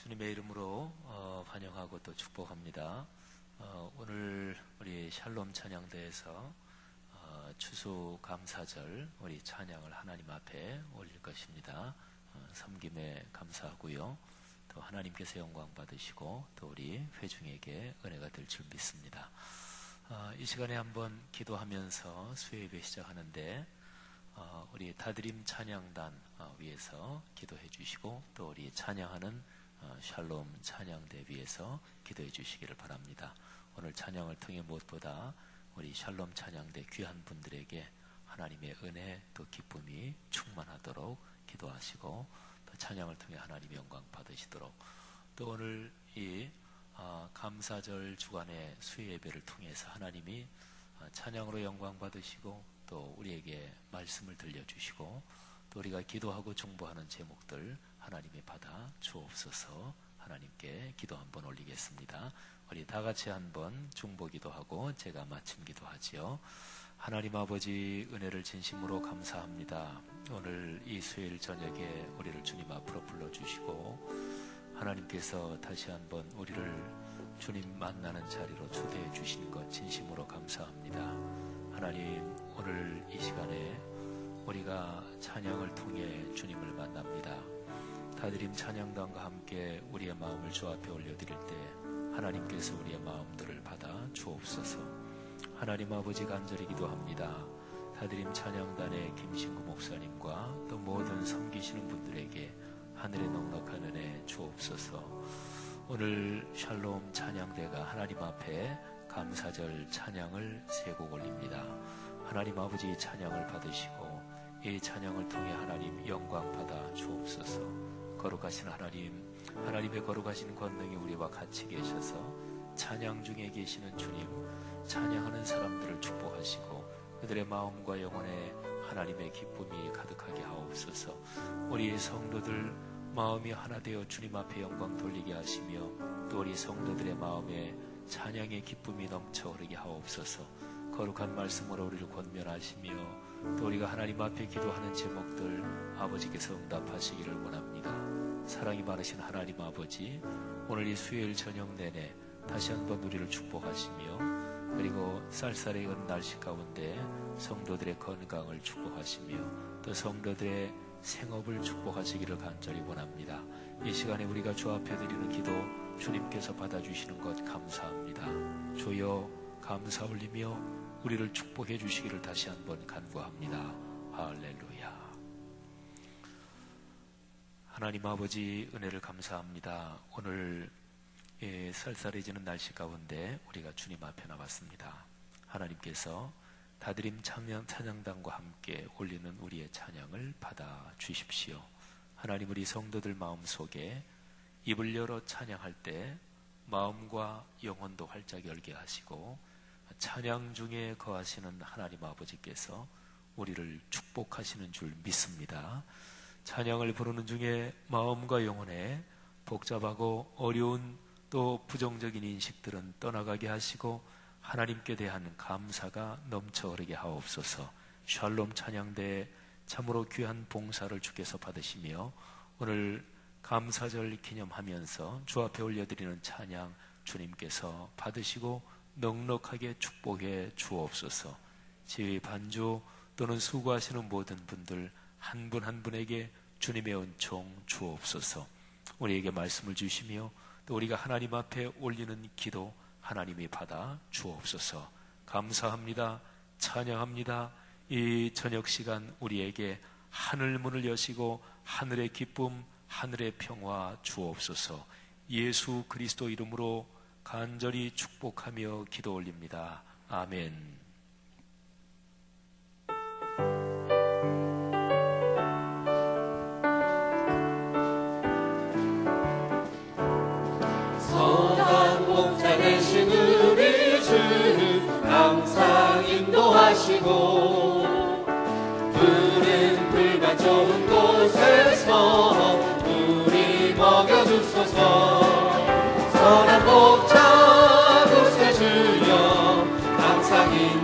주님의 이름으로 환영하고 또 축복합니다. 오늘 우리 샬롬 찬양대에서 추수감사절 우리 찬양을 하나님 앞에 올릴 것입니다. 섬김에 감사하고요. 또 하나님께서 영광 받으시고 또 우리 회중에게 은혜가 될 줄 믿습니다. 이 시간에 한번 기도하면서 수요예배 시작하는데 우리 다드림 찬양단 위에서 기도해 주시고 또 우리 찬양하는 샬롬 찬양대 위에서 기도해 주시기를 바랍니다. 오늘 찬양을 통해 무엇보다 우리 샬롬 찬양대 귀한 분들에게 하나님의 은혜 또 기쁨이 충만하도록 기도하시고 또 찬양을 통해 하나님의 영광 받으시도록 또 오늘 이 감사절 주간의 수요예배를 통해서 하나님이 찬양으로 영광 받으시고 또 우리에게 말씀을 들려주시고 또 우리가 기도하고 중보하는 제목들 하나님이 받아 주옵소서. 하나님께 기도 한번 올리겠습니다. 우리 다 같이 한번 중보 기도하고 제가 마침 기도하지요. 하나님 아버지, 은혜를 진심으로 감사합니다. 오늘 이 수요일 저녁에 우리를 주님 앞으로 불러주시고 하나님께서 다시 한번 우리를 주님 만나는 자리로 초대해 주신 것 진심으로 감사합니다. 하나님, 오늘 이 시간에 우리가 찬양을 통해 주님을 만납니다. 다드림 찬양단과 함께 우리의 마음을 주 앞에 올려드릴 때 하나님께서 우리의 마음들을 받아 주옵소서. 하나님 아버지, 간절히 기도합니다. 다드림 찬양단의 김신구 목사님과 또 모든 섬기시는 분들에게 하늘의 넉넉한 은혜 주옵소서. 오늘 샬롬 찬양대가 하나님 앞에 감사절 찬양을 세 곡 올립니다. 하나님 아버지, 찬양을 받으시고 이 찬양을 통해 하나님 영광 받아 주옵소서. 거룩하신 하나님, 하나님의 거룩하신 권능이 우리와 같이 계셔서 찬양 중에 계시는 주님, 찬양하는 사람들을 축복하시고 그들의 마음과 영혼에 하나님의 기쁨이 가득하게 하옵소서. 우리 성도들 마음이 하나 되어 주님 앞에 영광 돌리게 하시며 또 우리 성도들의 마음에 찬양의 기쁨이 넘쳐 흐르게 하옵소서. 거룩한 말씀으로 우리를 권면하시며 또 우리가 하나님 앞에 기도하는 제목들 아버지께서 응답하시기를 원합니다. 사랑이 많으신 하나님 아버지, 오늘 이 수요일 저녁 내내 다시 한번 우리를 축복하시며 그리고 쌀쌀해진 날씨 가운데 성도들의 건강을 축복하시며 또 성도들의 생업을 축복하시기를 간절히 원합니다. 이 시간에 우리가 주 앞에 드리는 기도 주님께서 받아주시는 것 감사합니다. 주여 감사 올리며 우리를 축복해 주시기를 다시 한번 간구합니다. 할렐루야. 하나님 아버지, 은혜를 감사합니다. 오늘 쌀쌀해지는 날씨 가운데 우리가 주님 앞에 나왔습니다. 하나님께서 다드림 찬양단과 함께 올리는 우리의 찬양을 받아 주십시오. 하나님, 우리 성도들 마음속에 입을 열어 찬양할 때 마음과 영혼도 활짝 열게 하시고 찬양 중에 거하시는 하나님 아버지께서 우리를 축복하시는 줄 믿습니다. 찬양을 부르는 중에 마음과 영혼에 복잡하고 어려운 또 부정적인 인식들은 떠나가게 하시고 하나님께 대한 감사가 넘쳐 흐르게 하옵소서. 샬롬 찬양대에 참으로 귀한 봉사를 주께서 받으시며 오늘 감사절 기념하면서 주 앞에 올려드리는 찬양 주님께서 받으시고 넉넉하게 축복해 주옵소서. 지휘 반주 또는 수고하시는 모든 분들 한 분 한 분에게 주님의 은총 주옵소서. 우리에게 말씀을 주시며 또 우리가 하나님 앞에 올리는 기도 하나님이 받아 주옵소서. 감사합니다. 찬양합니다. 이 저녁 시간 우리에게 하늘 문을 여시고 하늘의 기쁨, 하늘의 평화 주옵소서. 예수 그리스도 이름으로 간절히 축복하며 기도 올립니다. 아멘. 선한 목자 되신 우리 주 항상 인도하시고 푸른 풀과 좋은 곳에서 우리 먹여주소서. 선한 목자 구세주여 항상 인도하시고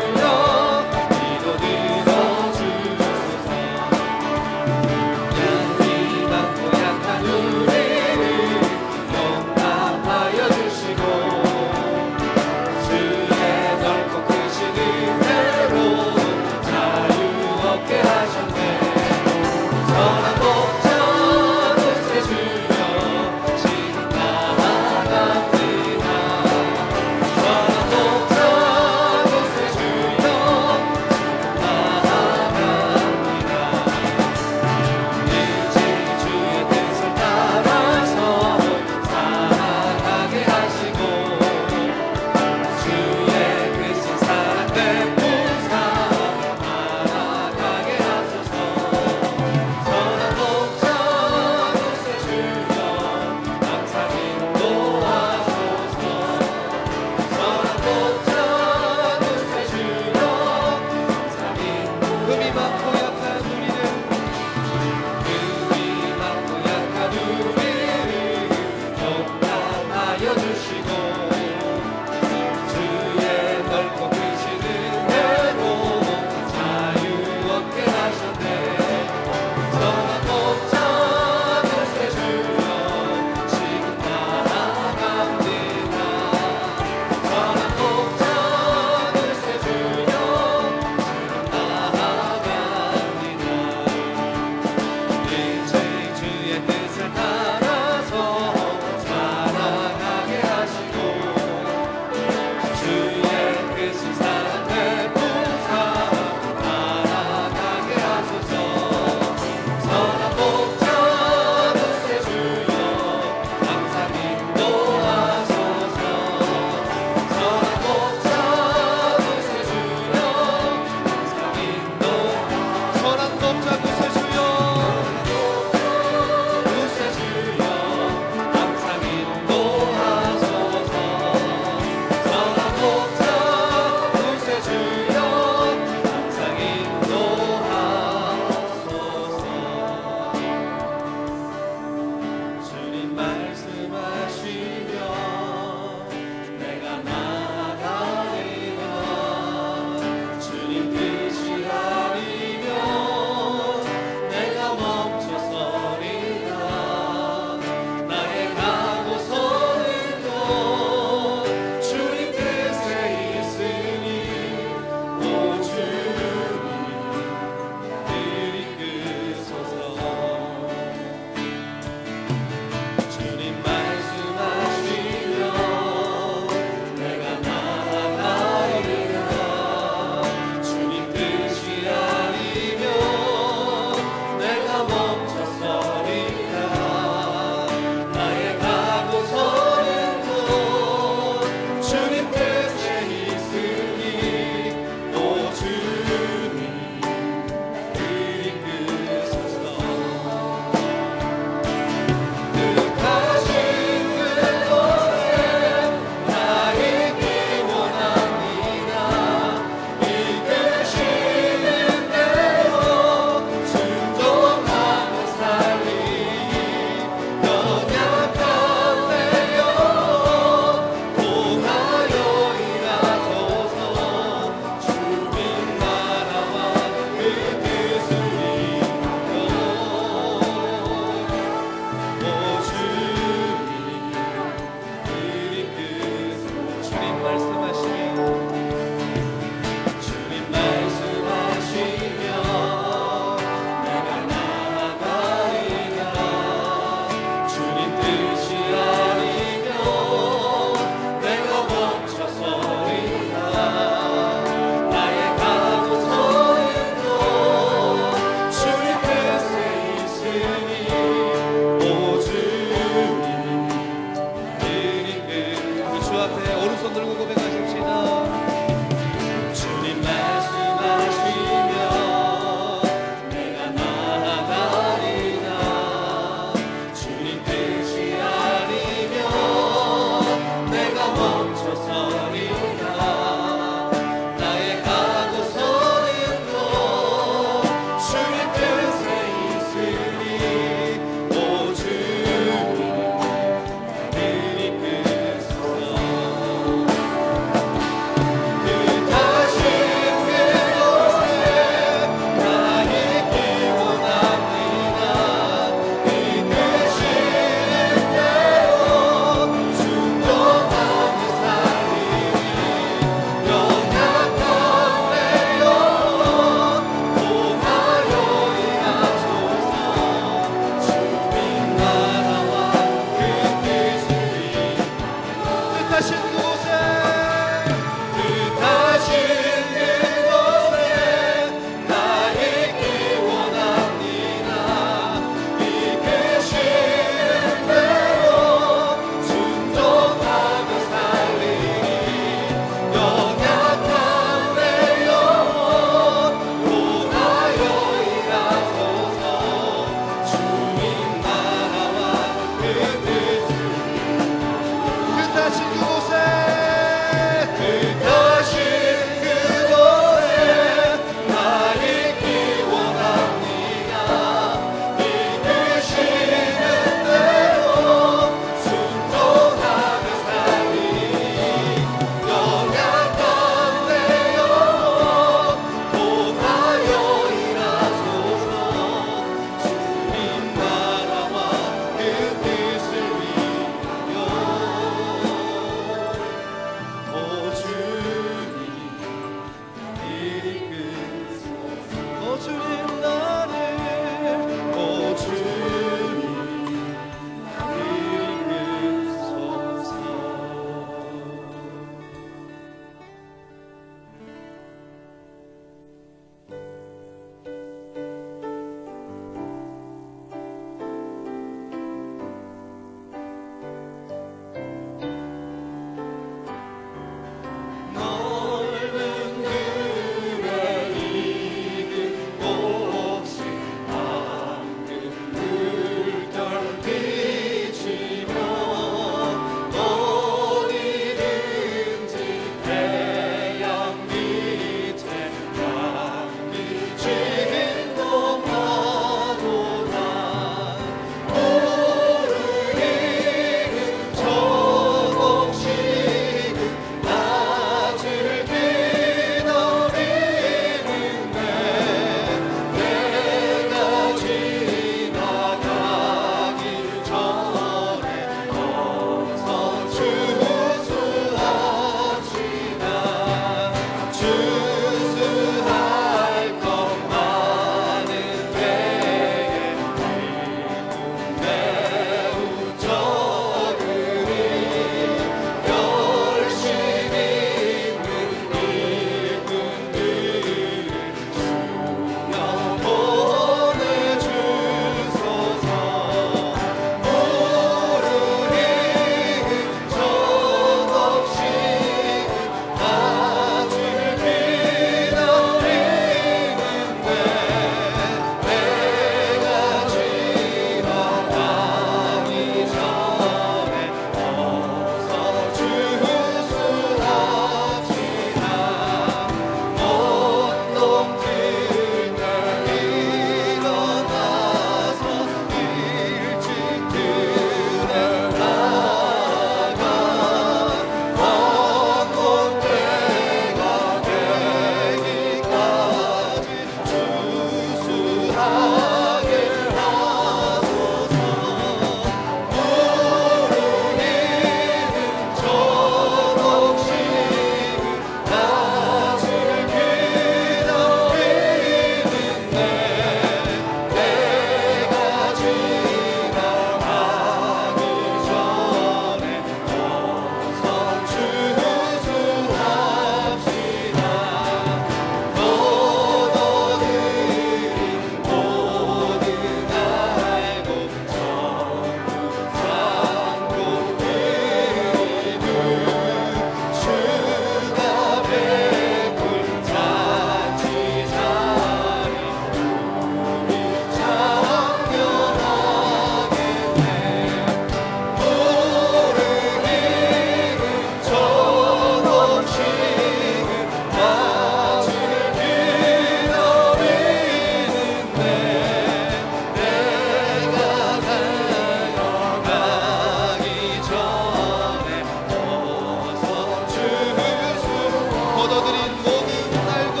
거둬들인 모든 날고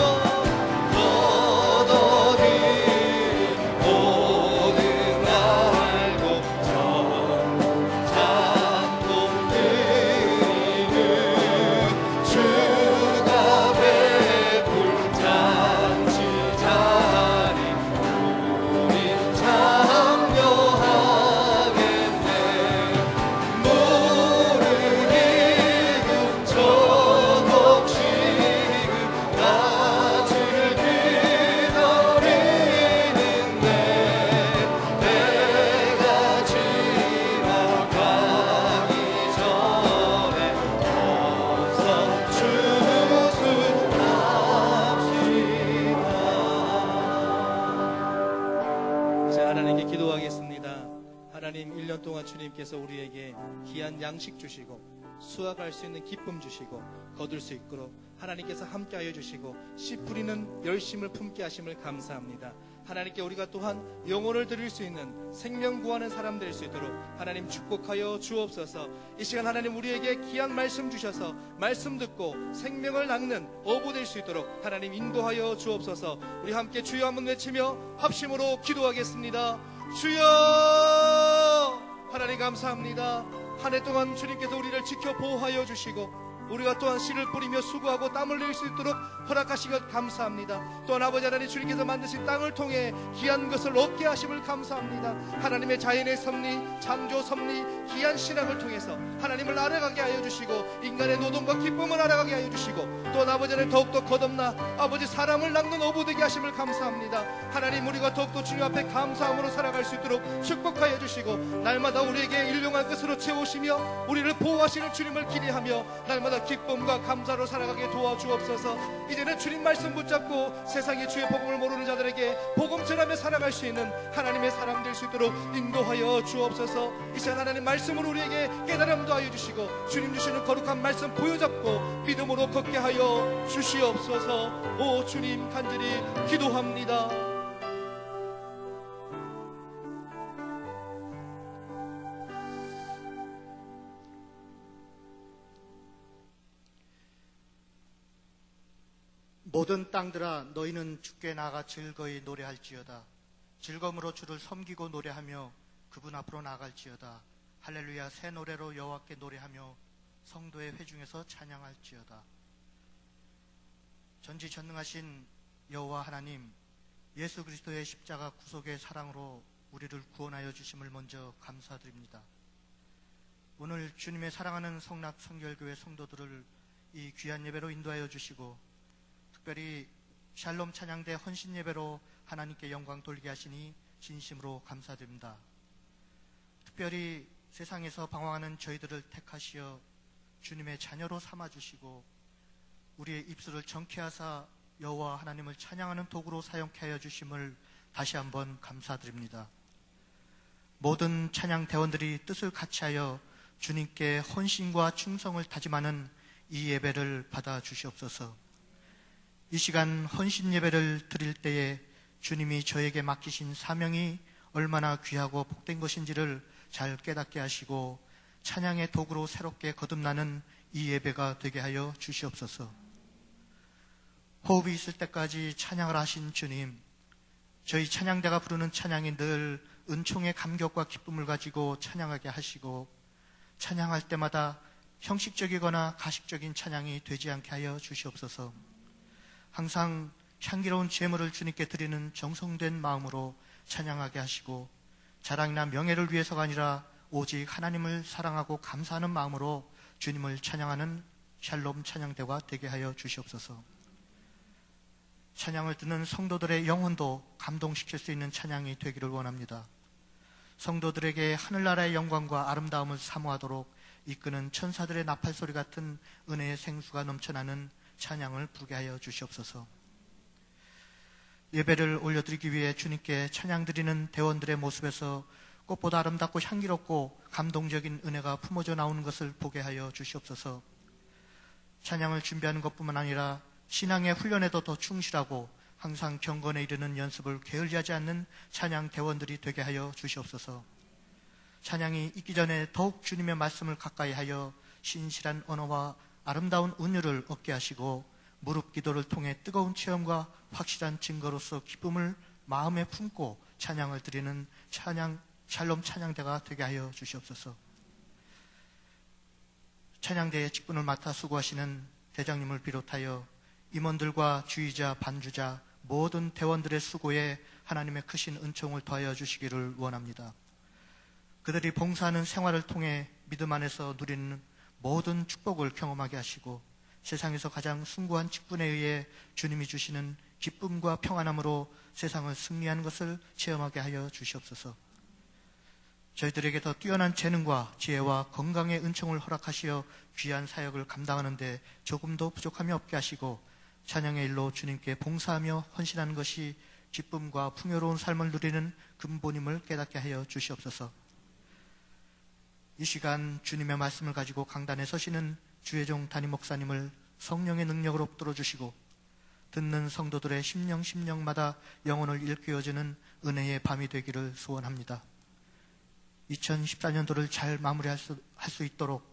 하나님, 1년 동안 주님께서 우리에게 귀한 양식 주시고 수확할 수 있는 기쁨 주시고 거둘 수 있도록 하나님께서 함께하여 주시고 씨 뿌리는 열심을 품게 하심을 감사합니다. 하나님께 우리가 또한 영혼을 드릴 수 있는 생명 구하는 사람 될 수 있도록 하나님 축복하여 주옵소서. 이 시간 하나님 우리에게 귀한 말씀 주셔서 말씀 듣고 생명을 낚는 어부 될 수 있도록 하나님 인도하여 주옵소서. 우리 함께 주여 한번 외치며 합심으로 기도하겠습니다. 주여! 하나님 감사합니다. 한 해 동안 주님께서 우리를 지켜 보호하여 주시고 우리가 또한 씨를 뿌리며 수고하고 땀 흘릴 수 있도록 허락하신 것 감사합니다. 또한 아버지 하나님 주님께서 만드신 땅을 통해 귀한 것을 얻게 하심을 감사합니다. 하나님의 자연의 섭리, 창조 섭리, 귀한 신앙을 통해서 하나님을 알아가게 하여 주시고 인간의 노동과 기쁨을 알아가게 하여 주시고 또한 아버지 하나님 더욱더 거듭나 아버지 사람을 낚는 어부 되게 하심을 감사합니다. 하나님 우리가 더욱더 주님 앞에 감사함으로 살아갈 수 있도록 축복하여 주시고 날마다 우리에게 일용할 것으로 채우시며 우리를 보호하시는 주님을 기대하며 날마다 기쁨과 감사로 살아가게 도와주옵소서. 이제는 주님 말씀 붙잡고 세상의 주의 복음을 모르는 자들에게 복음 전하며 살아갈 수 있는 하나님의 사람 될 수 있도록 인도하여 주옵소서. 이 시간 하나님 말씀을 우리에게 깨달음 더하여 주시고 주님 주시는 거룩한 말씀 보여잡고 믿음으로 걷게 하여 주시옵소서. 오 주님 간절히 기도합니다. 모든 땅들아 너희는 주께 나아가 즐거이 노래할지어다. 즐거움으로 주를 섬기고 노래하며 그분 앞으로 나아갈지어다. 할렐루야. 새 노래로 여호와께 노래하며 성도의 회중에서 찬양할지어다. 전지전능하신 여호와 하나님, 예수 그리스도의 십자가 구속의 사랑으로 우리를 구원하여 주심을 먼저 감사드립니다. 오늘 주님의 사랑하는 성락 성결교회 성도들을 이 귀한 예배로 인도하여 주시고 특별히 샬롬 찬양대 헌신 예배로 하나님께 영광 돌리게 하시니 진심으로 감사드립니다. 특별히 세상에서 방황하는 저희들을 택하시어 주님의 자녀로 삼아주시고 우리의 입술을 정케하사 여호와 하나님을 찬양하는 도구로 사용케 하여 주심을 다시 한번 감사드립니다. 모든 찬양 대원들이 뜻을 같이하여 주님께 헌신과 충성을 다짐하는 이 예배를 받아 주시옵소서. 이 시간 헌신 예배를 드릴 때에 주님이 저에게 맡기신 사명이 얼마나 귀하고 복된 것인지를 잘 깨닫게 하시고 찬양의 도구로 새롭게 거듭나는 이 예배가 되게 하여 주시옵소서. 호흡이 있을 때까지 찬양을 하신 주님, 저희 찬양대가 부르는 찬양이 늘 은총의 감격과 기쁨을 가지고 찬양하게 하시고 찬양할 때마다 형식적이거나 가식적인 찬양이 되지 않게 하여 주시옵소서. 항상 향기로운 제물을 주님께 드리는 정성된 마음으로 찬양하게 하시고 자랑이나 명예를 위해서가 아니라 오직 하나님을 사랑하고 감사하는 마음으로 주님을 찬양하는 샬롬 찬양대가 되게 하여 주시옵소서. 찬양을 듣는 성도들의 영혼도 감동시킬 수 있는 찬양이 되기를 원합니다. 성도들에게 하늘나라의 영광과 아름다움을 사모하도록 이끄는 천사들의 나팔소리 같은 은혜의 생수가 넘쳐나는 찬양을 부르게 하여 주시옵소서. 예배를 올려드리기 위해 주님께 찬양드리는 대원들의 모습에서 꽃보다 아름답고 향기롭고 감동적인 은혜가 품어져 나오는 것을 보게 하여 주시옵소서. 찬양을 준비하는 것뿐만 아니라 신앙의 훈련에도 더 충실하고 항상 경건에 이르는 연습을 게을리하지 않는 찬양 대원들이 되게 하여 주시옵소서. 찬양이 있기 전에 더욱 주님의 말씀을 가까이 하여 신실한 언어와 아름다운 은유를 얻게 하시고 무릎 기도를 통해 뜨거운 체험과 확실한 증거로서 기쁨을 마음에 품고 찬양을 드리는 샬롬 찬양대가 되게 하여 주시옵소서. 찬양대의 직분을 맡아 수고하시는 대장님을 비롯하여 임원들과 주의자, 반주자, 모든 대원들의 수고에 하나님의 크신 은총을 더하여 주시기를 원합니다. 그들이 봉사하는 생활을 통해 믿음 안에서 누리는 모든 축복을 경험하게 하시고 세상에서 가장 숭고한 직분에 의해 주님이 주시는 기쁨과 평안함으로 세상을 승리하는 것을 체험하게 하여 주시옵소서. 저희들에게 더 뛰어난 재능과 지혜와 건강의 은총을 허락하시어 귀한 사역을 감당하는 데 조금도 부족함이 없게 하시고 찬양의 일로 주님께 봉사하며 헌신하는 것이 기쁨과 풍요로운 삶을 누리는 근본임을 깨닫게 하여 주시옵소서. 이 시간 주님의 말씀을 가지고 강단에 서시는 주혜종 담임 목사님을 성령의 능력으로 붙들어 주시고 듣는 성도들의 심령마다 영혼을 일깨워주는 은혜의 밤이 되기를 소원합니다. 2014년도를 잘 마무리할 수 있도록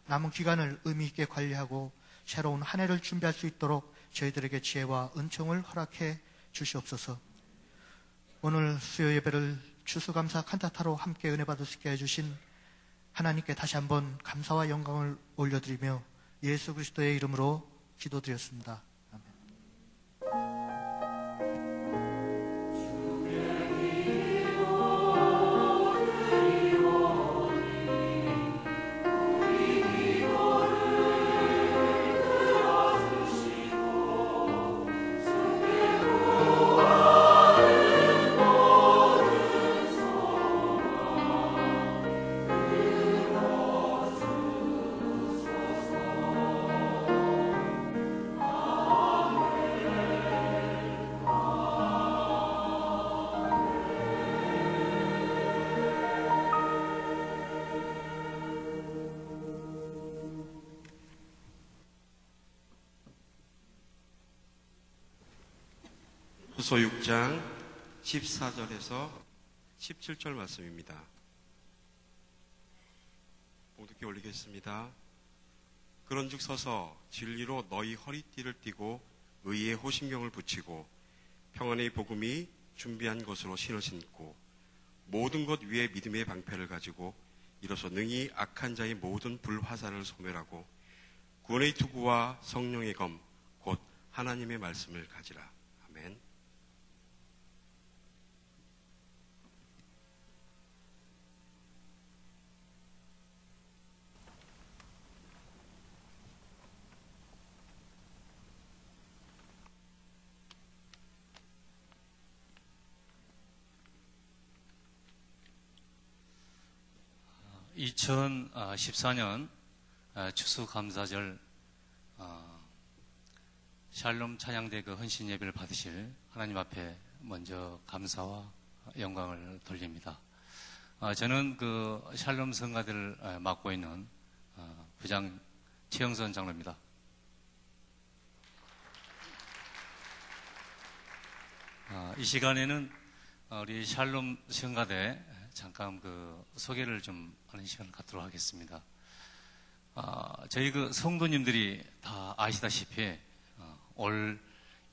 남은 기간을 의미 있게 관리하고 새로운 한 해를 준비할 수 있도록 저희들에게 지혜와 은총을 허락해 주시옵소서. 오늘 수요 예배를 추수감사 칸타타로 함께 은혜 받을 수 있게 해주신 하나님께 다시 한번 감사와 영광을 올려드리며 예수 그리스도의 이름으로 기도드렸습니다. 후서 6장 14절에서 17절 말씀입니다. 모두께 올리겠습니다. 그런즉 서서 진리로 너희 허리띠를 띠고 의의 호심경을 붙이고 평안의 복음이 준비한 것으로 신을 신고 모든 것 위에 믿음의 방패를 가지고 이로써 능히 악한 자의 모든 불화살을 소멸하고 구원의 투구와 성령의 검 곧 하나님의 말씀을 가지라. 아멘. 이 2014년 추수감사절 샬롬 찬양대 그 헌신 예배를 받으실 하나님 앞에 먼저 감사와 영광을 돌립니다. 저는 그 샬롬 성가대를 맡고 있는 부장 최영선 장로입니다. 이 시간에는 우리 샬롬 성가대 잠깐 그 소개를 좀 하는 시간을 갖도록 하겠습니다. 저희 그 성도님들이 다 아시다시피 올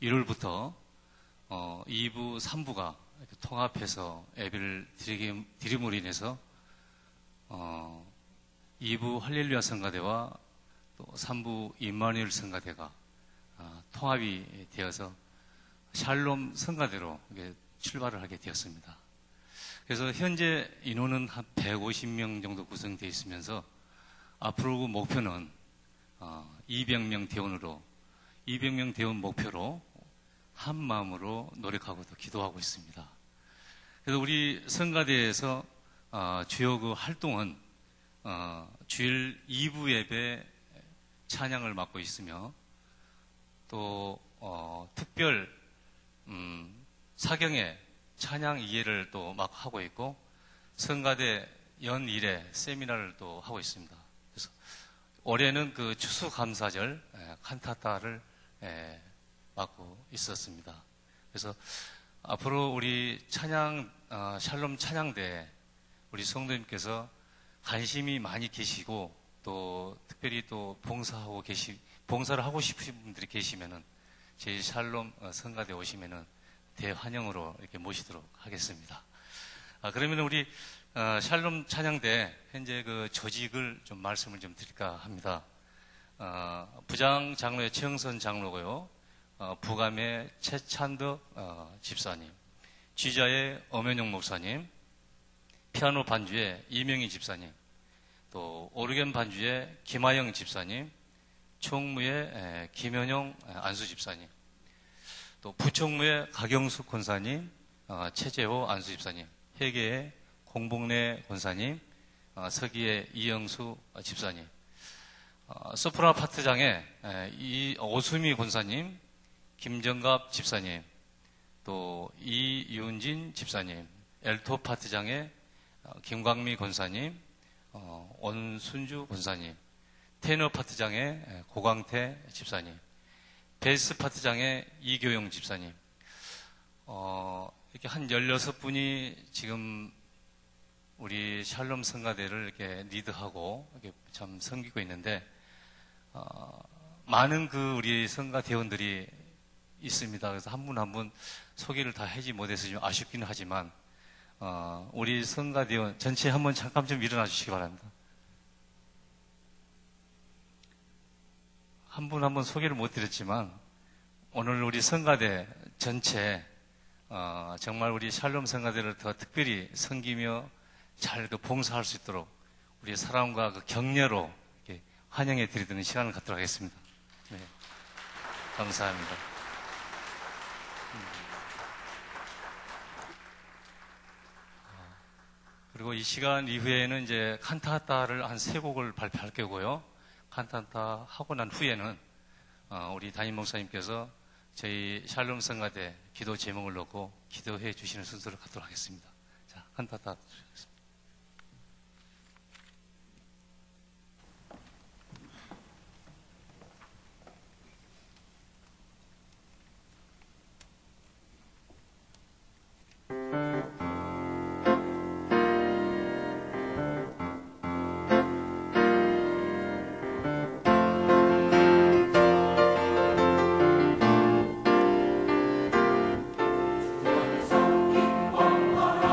1월부터 2부, 3부가 통합해서 예배를 드림으로 인해서 2부 할렐루야 성가대와 또 3부 임마누엘 성가대가 통합이 되어서 샬롬 성가대로 출발을 하게 되었습니다. 그래서 현재 인원은 한 150명 정도 구성되어 있으면서 앞으로 그 목표는 200명 대원으로 200명 대원 목표로 한 마음으로 노력하고 또 기도하고 있습니다. 그래서 우리 성가대에서 주요 그 활동은 주일 2부 예배 찬양을 맡고 있으며 또 특별 사경회 찬양 이해를 또 막 하고 있고 성가대 연 1회 세미나를 또 하고 있습니다. 그래서 올해는 그 추수감사절 칸타타를 맡고 있었습니다. 그래서 앞으로 우리 찬양 샬롬 찬양대 우리 성도님께서 관심이 많이 계시고 또 특별히 또 봉사하고 봉사를 하고 싶으신 분들이 계시면은 저희 샬롬 성가대 오시면은 대환영으로 이렇게 모시도록 하겠습니다. 그러면 우리 샬롬 찬양대 현재 그 조직을 좀 말씀을 좀 드릴까 합니다. 부장 장로의 최영선 장로고요. 부감의 최찬덕 집사님, 쥐자의 엄현용 목사님, 피아노 반주의 이명희 집사님, 또 오르겐 반주의 김하영 집사님, 총무의 김현용 안수 집사님, 또 부총무의 가경숙 권사님, 최재호 안수 집사님, 회계의 공복래 권사님, 서기의 이영수 집사님, 소프라 파트장의 오수미 권사님, 김정갑 집사님, 또 이윤진 집사님, 엘토 파트장의 김광미 권사님, 온순주 권사님, 테너 파트장의 고광태 집사님, 베이스 파트장의 이교영 집사님, 이렇게 한 16분이 지금 우리 샬롬 성가대를 이렇게 리드하고 이렇게 참 섬기고 있는데, 많은 그 우리 성가대원들이 있습니다. 그래서 한 분 한 분 소개를 다 하지 못해서 좀 아쉽기는 하지만, 우리 성가대원 전체 한번 잠깐 좀 일어나 주시기 바랍니다. 한 분 한 분 소개를 못 드렸지만, 오늘 우리 성가대 전체, 정말 우리 샬롬 성가대를 더 특별히 섬기며 잘 그 봉사할 수 있도록 우리 사랑과 그 격려로 이렇게 환영해 드리는 시간을 갖도록 하겠습니다. 네. 감사합니다. 그리고 이 시간 이후에는 이제 칸타타를 한 3곡을 발표할 거고요. 칸타타 하고 난 후에는 우리 담임 목사님께서 저희 샬롬 성가대 기도 제목을 놓고 기도해 주시는 순서를 갖도록 하겠습니다. 자, 칸타타. 성김 광하라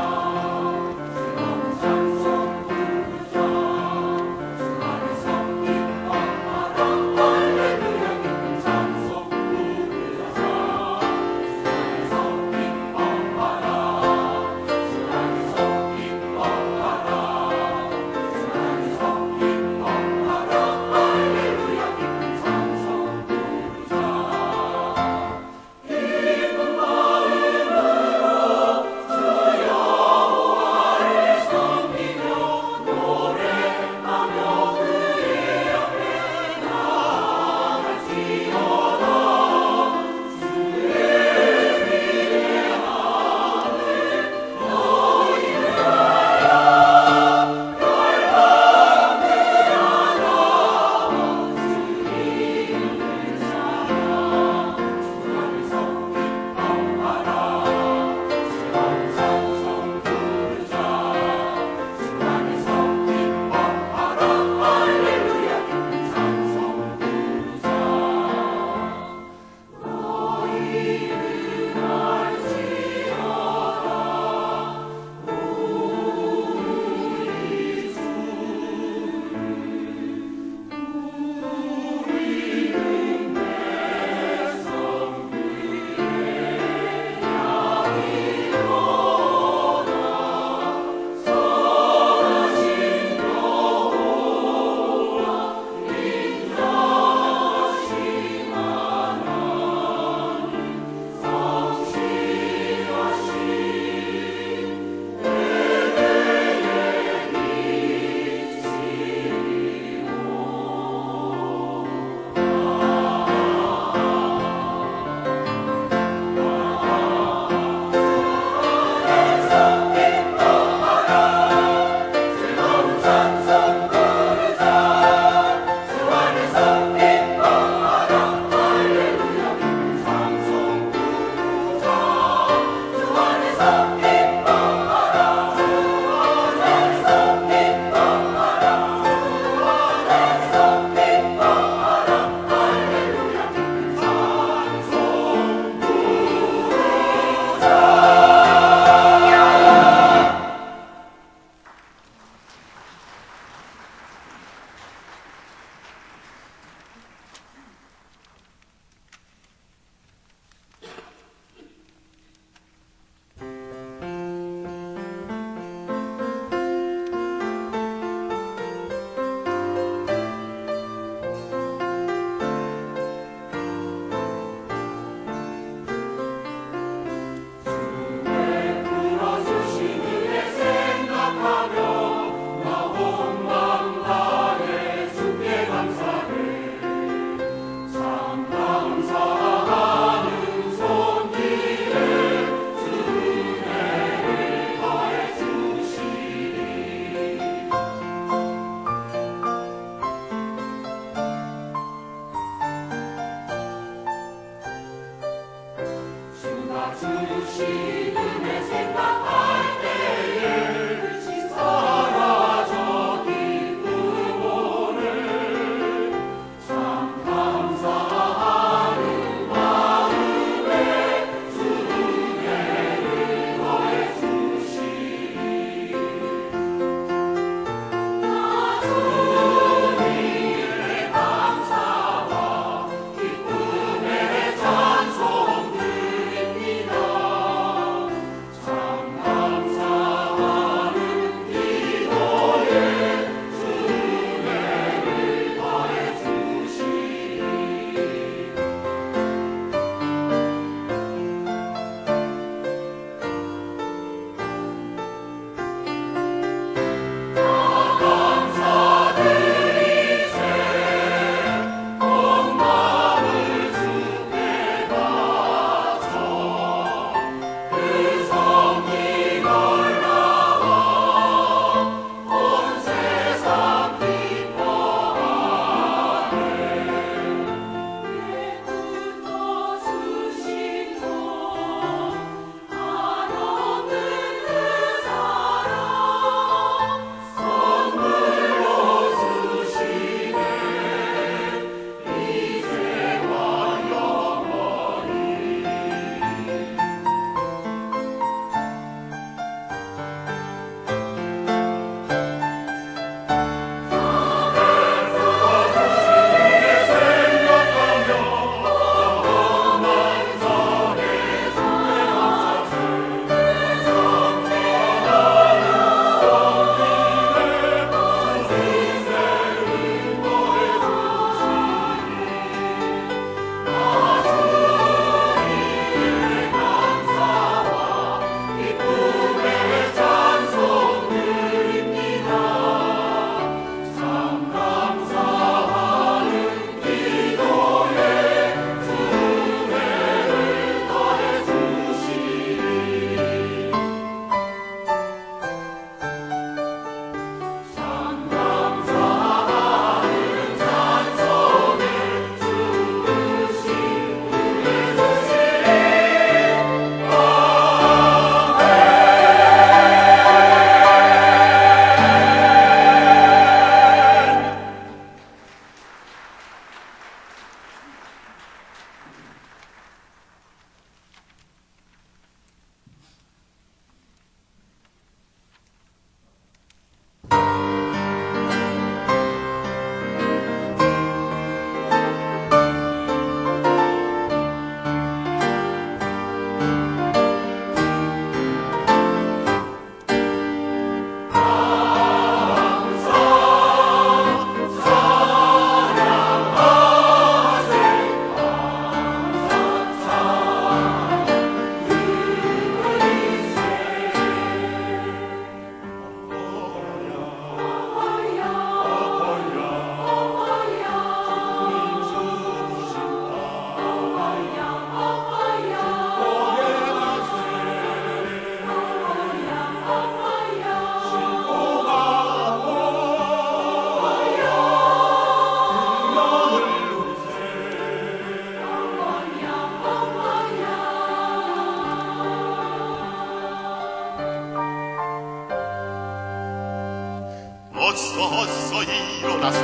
어서 일어나서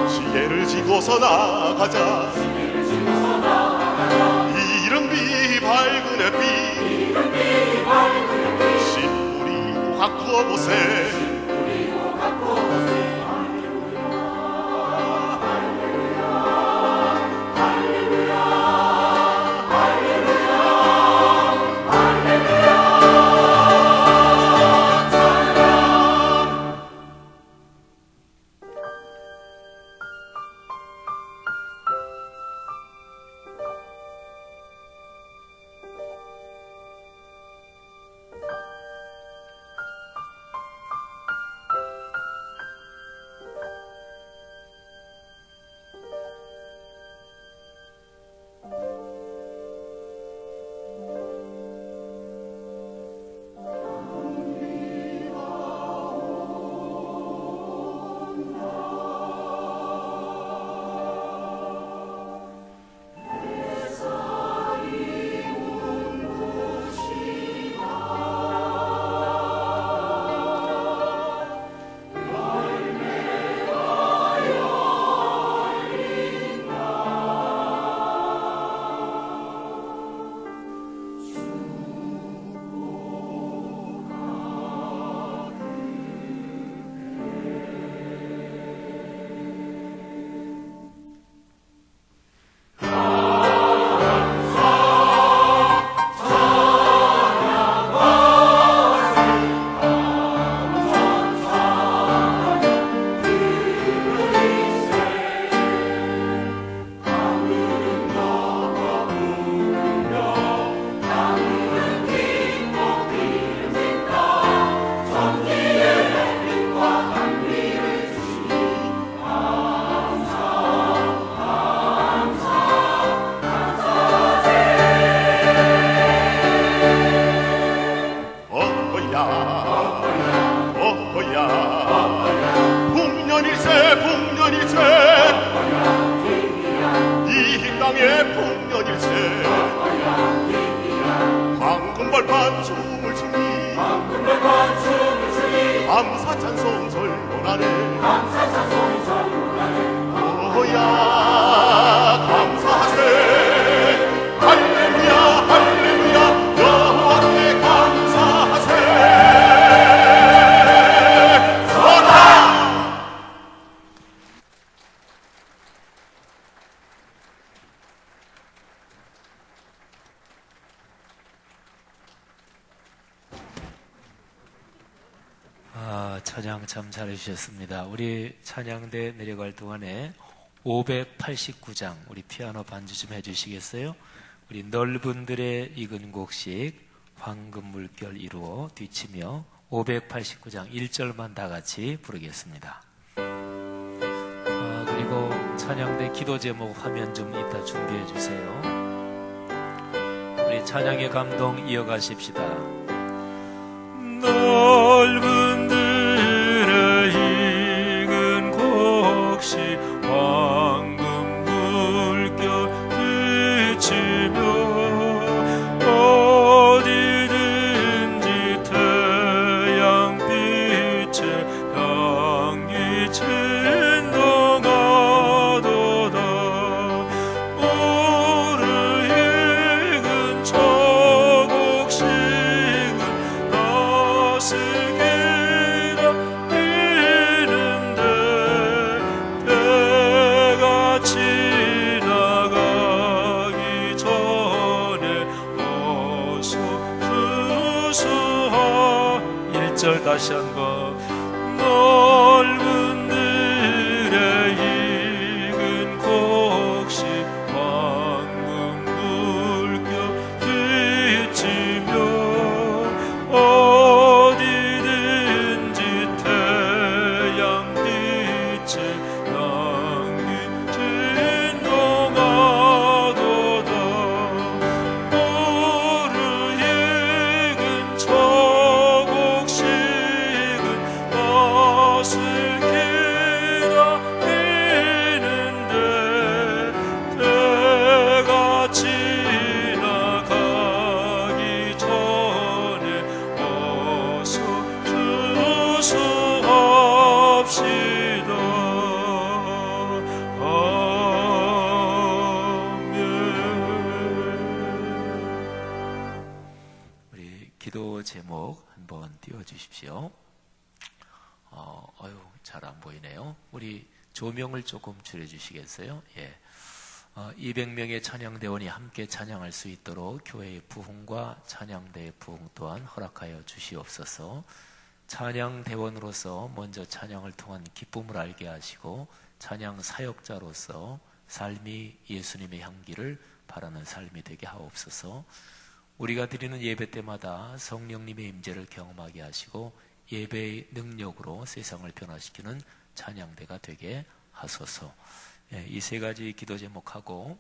지혜를 지고서 나가자. 이른 비 밝은 햇빛 신부리도 가꾸어 보세. 땅의 풍년일세 황금벌판 춤을 추니 감사 찬송 절로나네 오야 감사하세 할렐루야 할렐루야 여호와께 감사하세 전하 찬양 참 잘해주셨습니다. 우리 찬양대 내려갈 동안에 589장 우리 피아노 반주 좀 해주시겠어요? 우리 넓은 들의 익은 곡식 황금 물결 이루어 뒤치며 589장 1절만 다 같이 부르겠습니다. 그리고 찬양대 기도 제목 화면 좀 이따 준비해 주세요. 우리 찬양의 감동 이어가십시다. 넓은 들의 익은 곡식 황금 물결 비치며 어디든지 태양빛에 향기 진동하도다 오르 익은 저 곡식은 기다리는데 때가 지나가기 전에 어서 주소서 1절 다시 한번 넓은 들의 익은 곡식 황금 물결 뒤치며 어디든지 태양빛에 향기 진동하도다 오르 익은 저 곡식은 낯을 기다리는데 때가 지나가기 전에 어서 주소합시다. 아멘. 우리 기도 제목 한번 띄워주십시오. 잘 안 보이네요. 우리 조명을 조금 줄여주시겠어요? 예. 200명의 찬양대원이 함께 찬양할 수 있도록 교회의 부흥과 찬양대의 부흥 또한 허락하여 주시옵소서. 찬양대원으로서 먼저 찬양을 통한 기쁨을 알게 하시고 찬양 사역자로서 삶이 예수님의 향기를 바라는 삶이 되게 하옵소서. 우리가 드리는 예배 때마다 성령님의 임재를 경험하게 하시고 예배의 능력으로 세상을 변화시키는 찬양대가 되게 하소서. 이 세 가지 기도 제목하고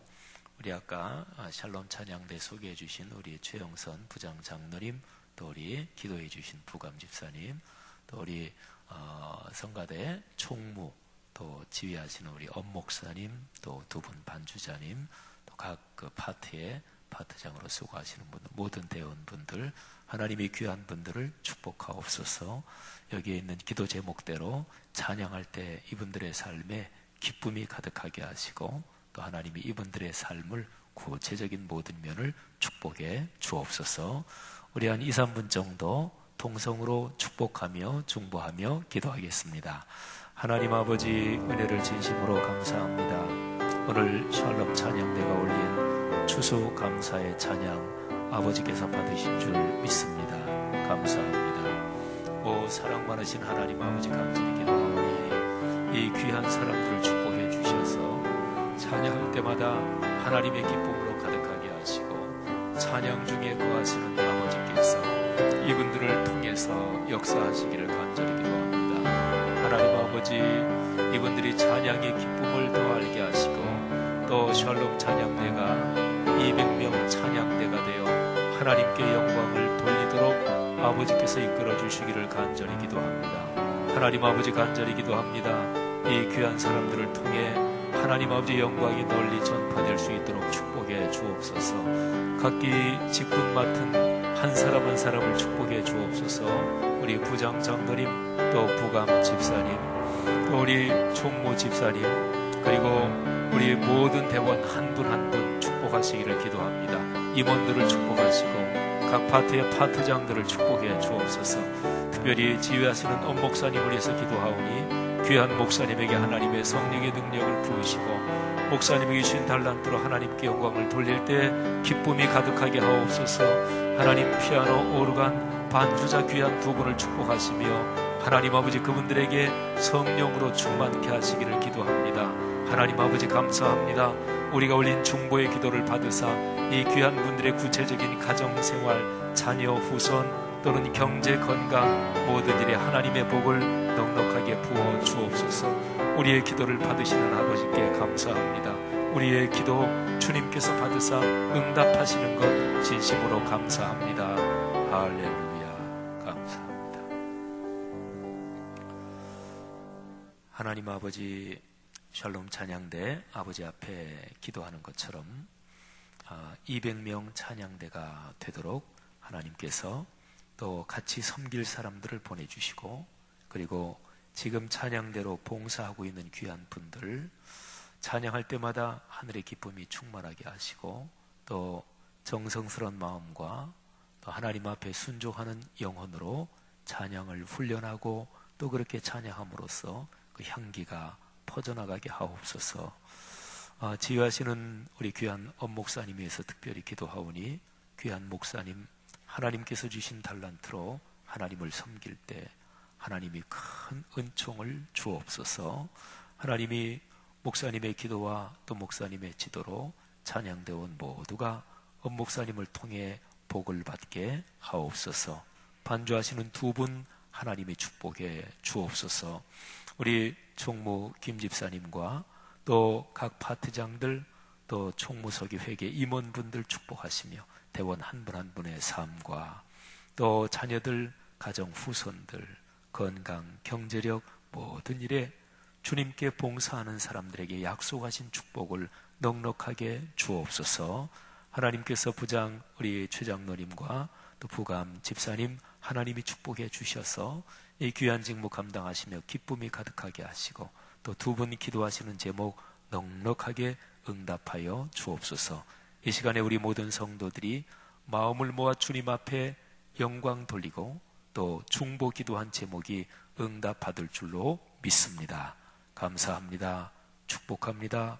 우리 아까 샬롬 찬양대 소개해 주신 우리 최영선 부장 장로님, 또 우리 기도해 주신 부감 집사님, 또 우리 성가대 총무 또 지휘하시는 우리 엄목사님, 또 두 분 반주자님, 또 각 그 파트의 파트장으로 수고하시는 분들, 모든 대원분들, 하나님의 귀한 분들을 축복하옵소서. 여기에 있는 기도 제목대로 찬양할 때 이분들의 삶에 기쁨이 가득하게 하시고 또 하나님이 이분들의 삶을 구체적인 모든 면을 축복해 주옵소서. 우리 한 2, 3분 정도 통성으로 축복하며 중보하며 기도하겠습니다. 하나님 아버지 은혜를 진심으로 감사합니다. 오늘 샬롬 찬양대가 올린 추수 감사의 찬양 아버지께서 받으신 줄 믿습니다. 감사합니다. 오 사랑 많으신 하나님 아버지 간절히 기도하오니 이 귀한 사람들을 축복해 주셔서 찬양할 때마다 하나님의 기쁨으로 가득하게 하시고 찬양 중에 거하시는 아버지께서 이분들을 통해서 역사하시기를 간절히 기도합니다. 하나님 아버지 이분들이 찬양의 기쁨을 더 알게 하시고 또 샬롬 찬양대가 200명 찬양대가 되어 하나님께 영광을 돌리도록 아버지께서 이끌어 주시기를 간절히 기도합니다. 하나님 아버지 간절히 기도합니다. 이 귀한 사람들을 통해 하나님 아버지 영광이 널리 전파될 수 있도록 축복해 주옵소서. 각기 직분 맡은 한 사람 한 사람을 축복해 주옵소서. 우리 부장 장로님, 또 부감 집사님, 또 우리 총무 집사님, 그리고 우리 모든 대원 한 분 한 분 축복하시기를 기도합니다. 임원들을 축복하시고 각 파트의 파트장들을 축복해 주옵소서. 특별히 지휘하시는 엄 목사님을 위해서 기도하오니 귀한 목사님에게 하나님의 성령의 능력을 부으시고 목사님에게 주신 달란트로 하나님께 영광을 돌릴 때 기쁨이 가득하게 하옵소서. 하나님 피아노, 오르간, 반주자 귀한 두 분을 축복하시며 하나님 아버지 그분들에게 성령으로 충만케 하시기를 기도합니다. 하나님 아버지 감사합니다. 우리가 올린 중보의 기도를 받으사 이 귀한 분들의 구체적인 가정생활, 자녀, 후손 또는 경제, 건강 모든 일에 하나님의 복을 넉넉하게 부어 주옵소서. 우리의 기도를 받으시는 아버지께 감사합니다. 우리의 기도 주님께서 받으사 응답하시는 것 진심으로 감사합니다. 할렐루야. 감사합니다. 하나님 아버지, 샬롬 찬양대 아버지 앞에 기도하는 것처럼 200명 찬양대가 되도록 하나님께서 또 같이 섬길 사람들을 보내주시고, 그리고 지금 찬양대로 봉사하고 있는 귀한 분들 찬양할 때마다 하늘의 기쁨이 충만하게 하시고, 또 정성스러운 마음과 또 하나님 앞에 순종하는 영혼으로 찬양을 훈련하고 또 그렇게 찬양함으로써 그 향기가 퍼져나가게 하옵소서. 지휘하시는 우리 귀한 엄 목사님 위해서 특별히 기도하오니 귀한 목사님 하나님께서 주신 달란트로 하나님을 섬길 때 하나님이 큰 은총을 주옵소서. 하나님이 목사님의 기도와 또 목사님의 지도로 찬양대원 모두가 엄 목사님을 통해 복을 받게 하옵소서. 반주하시는 두 분 하나님이 축복해 주옵소서. 우리 총무 김 집사님과 또 각 파트장들, 또 총무서기 회계 임원분들 축복하시며 대원 한 분 한 분의 삶과 또 자녀들, 가정 후손들, 건강, 경제력 모든 일에 주님께 봉사하는 사람들에게 약속하신 축복을 넉넉하게 주옵소서. 하나님께서 부장 우리 최장로님과 또 부감 집사님 하나님이 축복해 주셔서 이 귀한 직무 감당하시며 기쁨이 가득하게 하시고 또 두 분 기도하시는 제목 넉넉하게 응답하여 주옵소서. 이 시간에 우리 모든 성도들이 마음을 모아 주님 앞에 영광 돌리고 또 중보 기도한 제목이 응답받을 줄로 믿습니다. 감사합니다. 축복합니다.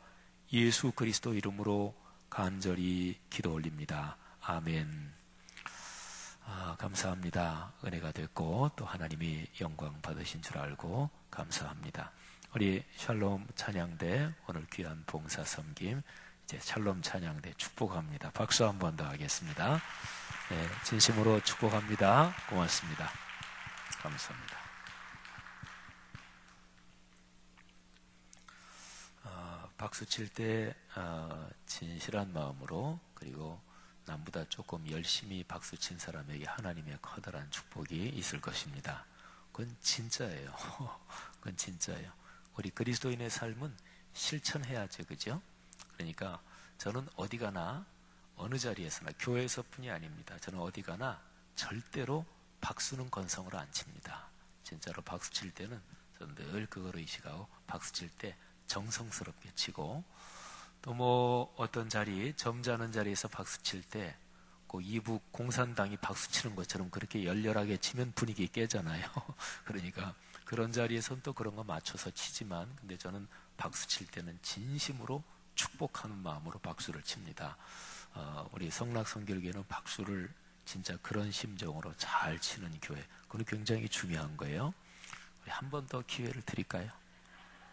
예수 그리스도 이름으로 간절히 기도 올립니다. 아멘. 감사합니다. 은혜가 됐고 또 하나님이 영광 받으신 줄 알고 감사합니다. 우리 샬롬 찬양대 오늘 귀한 봉사 섬김 이제 샬롬 찬양대 축복합니다. 박수 한 번 더 하겠습니다. 네, 진심으로 축복합니다. 고맙습니다. 감사합니다. 박수 칠 때 진실한 마음으로, 그리고 남보다 조금 열심히 박수 친 사람에게 하나님의 커다란 축복이 있을 것입니다. 그건 진짜예요. 그건 진짜예요. 우리 그리스도인의 삶은 실천해야죠, 그죠? 그러니까 저는 어디 가나 어느 자리에서나 교회에서뿐이 아닙니다. 저는 어디 가나 절대로 박수는 건성으로 안 칩니다. 진짜로 박수 칠 때는 저는 늘 그걸 의식하고 박수 칠 때 정성스럽게 치고, 또 뭐 어떤 자리, 점잖은 자리에서 박수 칠 때 그 이북 공산당이 박수 치는 것처럼 그렇게 열렬하게 치면 분위기 깨잖아요. 그러니까 그런 자리에서는 또 그런 거 맞춰서 치지만, 근데 저는 박수 칠 때는 진심으로 축복하는 마음으로 박수를 칩니다. 우리 성락성결교회는 박수를 진짜 그런 심정으로 잘 치는 교회, 그건 굉장히 중요한 거예요. 우리 한 번 더 기회를 드릴까요?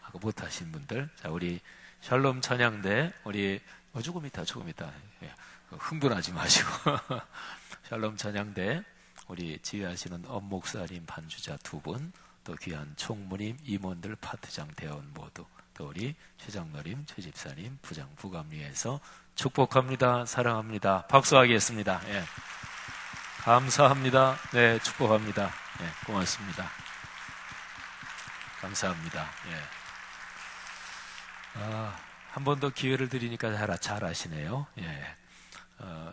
아까 못하신 분들, 자 우리 샬롬 찬양대 우리 조금 이따 흥분하지 마시고 샬롬 찬양대 우리 지휘하시는 엄 목사님 반주자 두 분, 또 귀한 총무님, 임원들, 파트장, 대원 모두, 또 우리 최장로님, 최집사님, 부장, 부감리에서 축복합니다. 사랑합니다. 박수하겠습니다. 예. 감사합니다. 네, 축복합니다. 예, 고맙습니다. 감사합니다. 예. 한 번 더 기회를 드리니까 잘 아시네요. 예.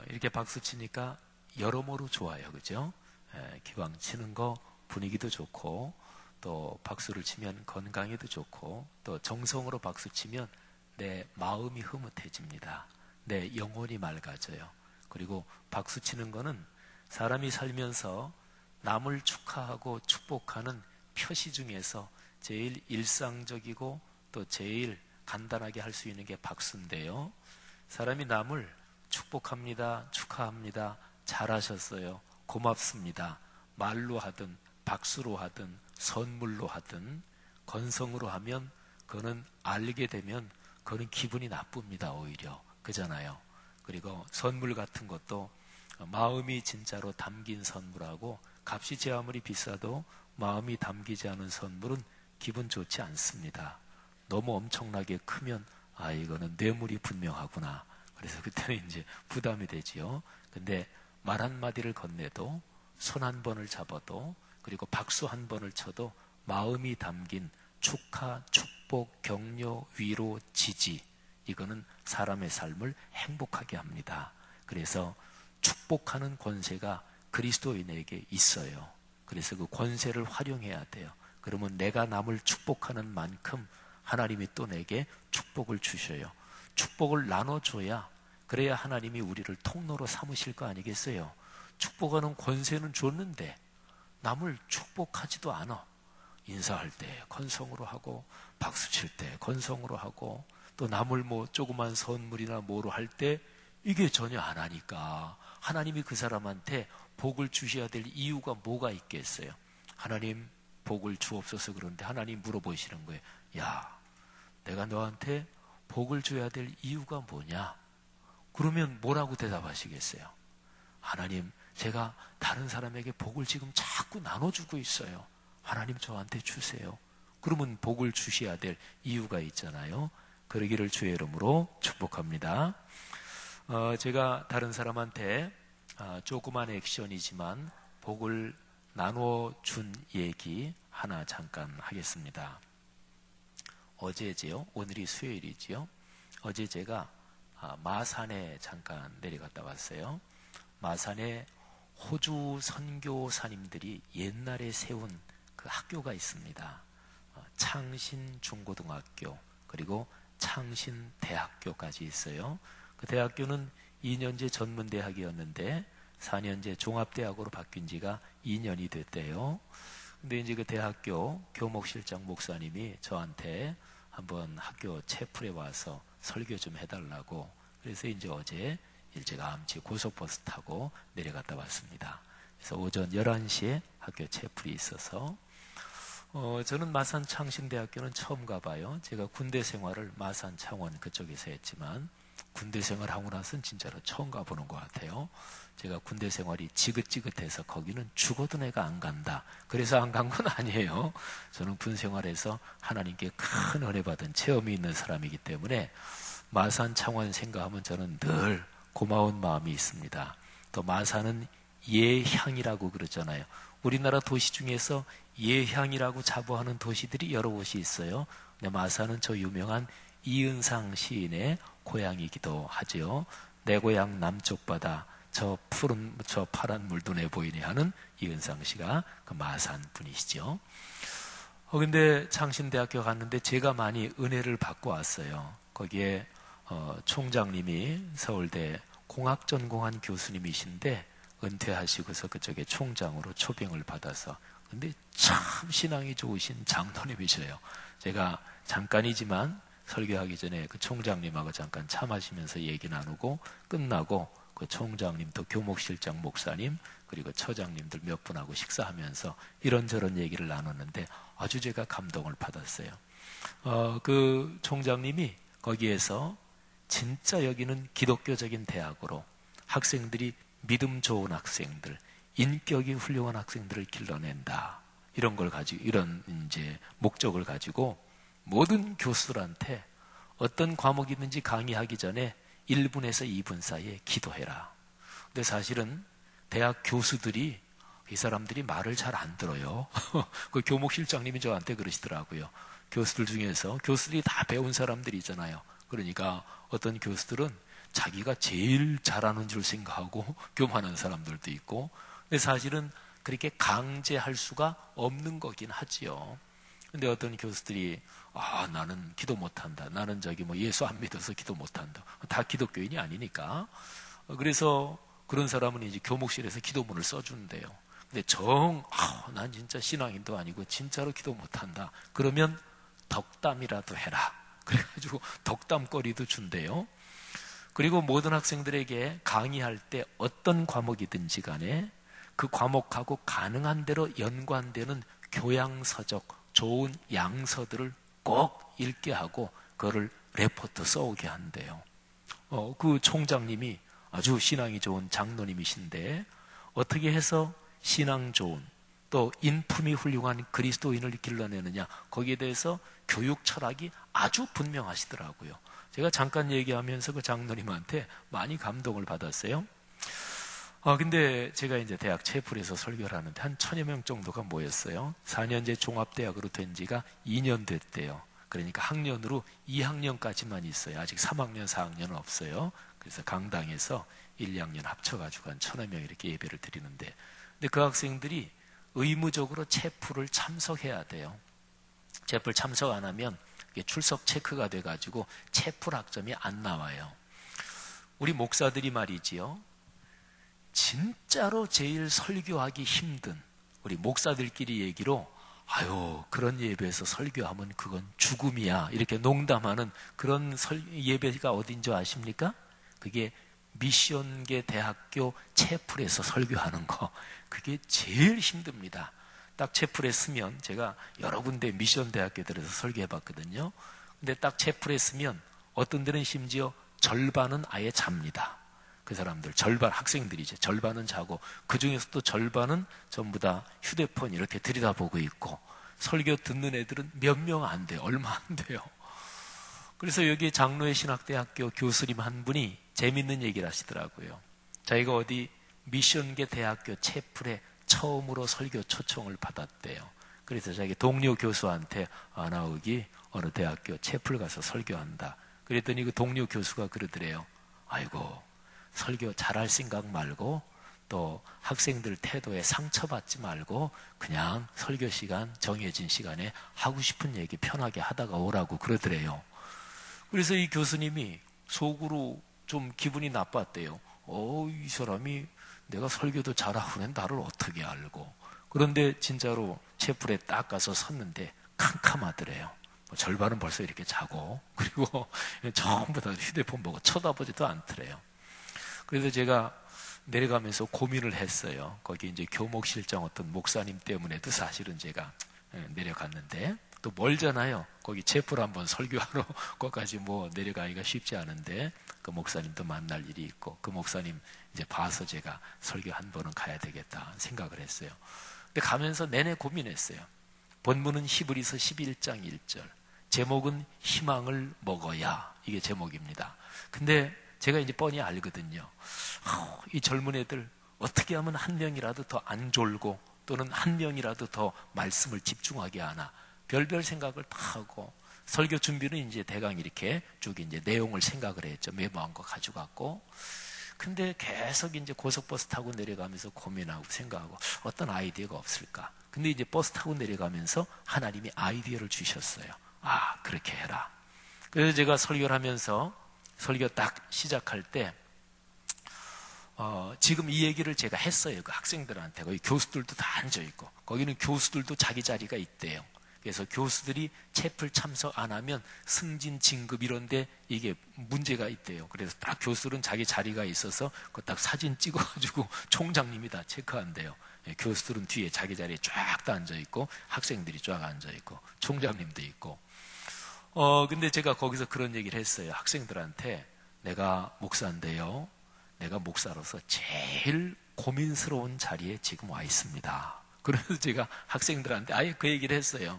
이렇게 박수 치니까 여러모로 좋아요. 그죠? 예, 기왕 치는 거 분위기도 좋고, 또 박수를 치면 건강에도 좋고, 또 정성으로 박수 치면 내 마음이 흐뭇해집니다. 내 영혼이 맑아져요. 그리고 박수 치는 거는 사람이 살면서 남을 축하하고 축복하는 표시 중에서 제일 일상적이고 또 제일 간단하게 할 수 있는 게 박수인데요. 사람이 남을 축복합니다, 축하합니다, 잘하셨어요, 고맙습니다, 말로 하든 박수로 하든 선물로 하든 건성으로 하면 그거는 알게 되면 그거는 기분이 나쁩니다. 오히려 그잖아요. 그리고 선물 같은 것도 마음이 진짜로 담긴 선물하고 값이 제 아무리 비싸도 마음이 담기지 않은 선물은 기분 좋지 않습니다. 너무 엄청나게 크면 이거는 뇌물이 분명하구나. 그래서 그때는 이제 부담이 되지요. 근데 말 한마디를 건네도 손 한 번을 잡아도 그리고 박수 한 번을 쳐도 마음이 담긴 축하, 축복, 격려, 위로, 지지, 이거는 사람의 삶을 행복하게 합니다. 그래서 축복하는 권세가 그리스도인에게 있어요. 그래서 그 권세를 활용해야 돼요. 그러면 내가 남을 축복하는 만큼 하나님이 또 내게 축복을 주셔요. 축복을 나눠줘야, 그래야 하나님이 우리를 통로로 삼으실 거 아니겠어요? 축복하는 권세는 줬는데 남을 축복하지도 않아. 인사할 때 건성으로 하고, 박수 칠 때 건성으로 하고, 또 남을 조그만 선물이나 뭐로 할 때 이게 전혀 안 하니까 하나님이 그 사람한테 복을 주셔야 될 이유가 뭐가 있겠어요? 하나님 복을 주옵소서. 그런데 하나님 물어보시는 거예요. 야, 내가 너한테 복을 줘야 될 이유가 뭐냐? 그러면 뭐라고 대답하시겠어요? 하나님, 제가 다른 사람에게 복을 지금 자꾸 나눠주고 있어요. 하나님 저한테 주세요. 그러면 복을 주셔야 될 이유가 있잖아요. 그러기를 주의 이름으로 축복합니다. 제가 다른 사람한테 조그만 액션이지만 복을 나눠준 얘기 하나 잠깐 하겠습니다. 어제지요? 오늘이 수요일이지요? 어제 제가 마산에 잠깐 내려갔다 왔어요. 마산에 호주 선교사님들이 옛날에 세운 그 학교가 있습니다. 창신중고등학교, 그리고 창신대학교까지 있어요. 그 대학교는 2년제 전문대학이었는데 4년제 종합대학으로 바뀐 지가 2년이 됐대요. 근데 이제 그 대학교 교목실장 목사님이 저한테 한번 학교 채플에 와서 설교 좀 해달라고, 그래서 이제 어제 일찌감치 고속버스 타고 내려갔다 왔습니다. 그래서 오전 11시에 학교 채플이 있어서 저는 마산 창신대학교는 처음 가봐요. 제가 군대 생활을 마산 창원 그쪽에서 했지만 군대 생활하고 나서는 진짜로 처음 가보는 것 같아요. 제가 군대 생활이 지긋지긋해서 거기는 죽어도 내가 안 간다, 그래서 안 간 건 아니에요. 저는 군 생활에서 하나님께 큰 은혜 받은 체험이 있는 사람이기 때문에 마산 창원 생각하면 저는 늘 고마운 마음이 있습니다. 또 마산은 예향이라고 그러잖아요. 우리나라 도시 중에서 예향이라고 자부하는 도시들이 여러 곳이 있어요. 근데 마산은 저 유명한 이은상 시인의 고향이기도 하죠. 내 고향 남쪽 바다, 저 파란 물도 내 보이네 하는 이은상 씨가 그 마산 분이시죠. 근데 창신대학교 갔는데 제가 많이 은혜를 받고 왔어요. 거기에 총장님이 서울대 공학 전공한 교수님이신데 은퇴하시고서 그쪽에 총장으로 초빙을 받아서, 근데 참 신앙이 좋으신 장로님이셔요. 제가 잠깐이지만 설교하기 전에 그 총장님하고 잠깐 차 마시면서 얘기 나누고 끝나고 그 총장님 또 교목실장 목사님 그리고 처장님들 몇 분하고 식사하면서 이런저런 얘기를 나눴는데 아주 제가 감동을 받았어요. 그 총장님이 거기에서 진짜 여기는 기독교적인 대학으로 학생들이 믿음 좋은 학생들, 인격이 훌륭한 학생들을 길러낸다, 이런 걸 가지고, 이런 이제 목적을 가지고 모든 교수들한테 어떤 과목이든지 강의하기 전에 1분에서 2분 사이에 기도해라. 근데 사실은 대학 교수들이, 이 사람들이 말을 잘 안 들어요. 그 교목실장님이 저한테 그러시더라고요. 교수들 중에서 교수들이 다 배운 사람들이잖아요. 그러니까 어떤 교수들은 자기가 제일 잘하는 줄 생각하고 교만한 사람들도 있고, 근데 사실은 그렇게 강제할 수가 없는 거긴 하지요. 근데 어떤 교수들이 나는 기도 못한다. 나는 예수 안 믿어서 기도 못한다. 다 기독교인이 아니니까. 그래서 그런 사람은 이제 교목실에서 기도문을 써준대요. 근데 난 진짜 신앙인도 아니고 진짜로 기도 못한다. 그러면 덕담이라도 해라. 그래가지고 덕담거리도 준대요. 그리고 모든 학생들에게 강의할 때 어떤 과목이든지 간에 그 과목하고 가능한 대로 연관되는 교양서적 좋은 양서들을 꼭 읽게 하고 그거를 레포트 써오게 한대요. 그 총장님이 아주 신앙이 좋은 장로님이신데 어떻게 해서 신앙 좋은 또 인품이 훌륭한 그리스도인을 길러내느냐, 거기에 대해서 교육 철학이 아주 분명하시더라고요. 제가 잠깐 얘기하면서 그 장로님한테 많이 감동을 받았어요. 근데 제가 이제 대학 채플에서 설교를 하는데 한 1000여 명 정도가 모였어요. 4년제 종합대학으로 된 지가 2년 됐대요. 그러니까 학년으로 2학년까지만 있어요. 아직 3학년, 4학년은 없어요. 그래서 강당에서 1, 2학년 합쳐가지고 한 1000여 명 이렇게 예배를 드리는데, 근데 그 학생들이 의무적으로 채플을 참석해야 돼요. 채플 참석 안 하면 출석 체크가 돼가지고 채플 학점이 안 나와요. 우리 목사들이 말이지요, 진짜로 제일 설교하기 힘든, 우리 목사들끼리 얘기로 그런 예배에서 설교하면 그건 죽음이야 이렇게 농담하는 그런 예배가 어딘 줄 아십니까? 그게 미션계 대학교 채플에서 설교하는 거, 그게 제일 힘듭니다. 딱 채플에 쓰면, 제가 여러 군데 미션 대학교들에서 설교해봤거든요. 근데 딱 채플에 쓰면 어떤 데는 심지어 절반은 아예 잡니다. 그 사람들 절반, 학생들이죠. 절반은 자고 그 중에서도 절반은 전부 다 휴대폰 이렇게 들여다보고 있고, 설교 듣는 애들은 몇 명 안 돼요. 얼마 안 돼요. 그래서 여기 장로의 신학대학교 교수님 한 분이 재밌는 얘기를 하시더라고요. 자기가 어디 미션계 대학교 채플에 처음으로 설교 초청을 받았대요. 그래서 자기 동료 교수한테 나 여기 어느 대학교 채플 가서 설교한다. 그랬더니 그 동료 교수가 그러더래요. 아이고, 설교 잘할 생각 말고 또 학생들 태도에 상처받지 말고 그냥 설교 시간, 정해진 시간에 하고 싶은 얘기 편하게 하다가 오라고 그러더래요. 그래서 이 교수님이 속으로 좀 기분이 나빴대요. 이 사람이 내가 설교도 잘하고는 나를 어떻게 알고. 그런데 진짜로 채플에 딱 가서 섰는데 캄캄하더래요. 절반은 벌써 이렇게 자고, 그리고 전부 다 휴대폰 보고 쳐다보지도 않더래요. 그래서 제가 내려가면서 고민을 했어요. 거기 이제 교목실장 어떤 목사님 때문에도 사실은 제가 내려갔는데, 또 멀잖아요. 거기 채플 한번 설교하러 거기까지 내려가기가 쉽지 않은데, 그 목사님도 만날 일이 있고, 그 목사님 이제 봐서 제가 설교 한 번은 가야 되겠다 생각을 했어요. 근데 가면서 내내 고민했어요. 본문은 히브리서 11장 1절. 제목은 희망을 먹어야, 이게 제목입니다. 근데 제가 이제 뻔히 알거든요. 이 젊은 애들 어떻게 하면 한 명이라도 더 안 졸고 또는 한 명이라도 더 말씀을 집중하게 하나. 별별 생각을 다 하고, 설교 준비는 이제 대강 이렇게 쭉 이제 내용을 생각을 했죠. 메모한 거 가져갔고. 근데 계속 이제 고속버스 타고 내려가면서 고민하고 생각하고 어떤 아이디어가 없을까. 근데 이제 버스 타고 내려가면서 하나님이 아이디어를 주셨어요. 그렇게 해라. 그래서 제가 설교를 하면서 설교 딱 시작할 때 지금 이 얘기를 제가 했어요. 그 학생들한테. 거기 교수들도 다 앉아있고, 거기는 교수들도 자기 자리가 있대요. 그래서 교수들이 채플 참석 안 하면 승진 진급 이런데 이게 문제가 있대요. 그래서 딱 교수들은 자기 자리가 있어서 그 딱 사진 찍어가지고 총장님이 다 체크한대요. 교수들은 뒤에 자기 자리에 쫙 다 앉아있고, 학생들이 쫙 앉아있고, 총장님도 있고. 근데 제가 거기서 그런 얘기를 했어요. 학생들한테. 내가 목사인데요, 내가 목사로서 제일 고민스러운 자리에 지금 와 있습니다. 그래서 제가 학생들한테 아예 그 얘기를 했어요.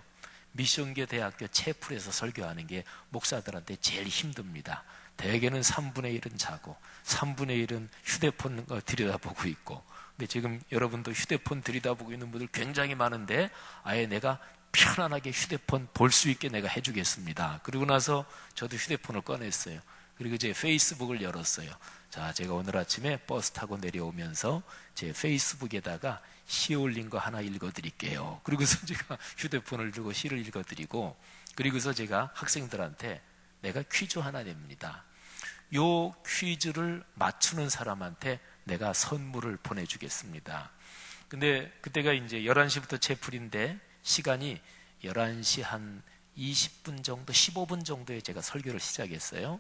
미션계 대학교 채플에서 설교하는 게 목사들한테 제일 힘듭니다. 대개는 3분의 1은 자고 3분의 1은 휴대폰 들여다보고 있고. 근데 지금 여러분도 휴대폰 들여다보고 있는 분들 굉장히 많은데, 아예 내가 편안하게 휴대폰 볼 수 있게 내가 해주겠습니다. 그리고 나서 저도 휴대폰을 꺼냈어요. 그리고 제 페이스북을 열었어요. 자, 제가 오늘 아침에 버스 타고 내려오면서 제 페이스북에다가 시 올린 거 하나 읽어드릴게요. 그리고서 제가 휴대폰을 들고 시를 읽어드리고, 그리고서 제가 학생들한테 내가 퀴즈 하나 냅니다. 요 퀴즈를 맞추는 사람한테 내가 선물을 보내주겠습니다. 근데 그때가 이제 11시부터 채플인데 시간이 11시 한 20분 정도, 15분 정도에 제가 설교를 시작했어요.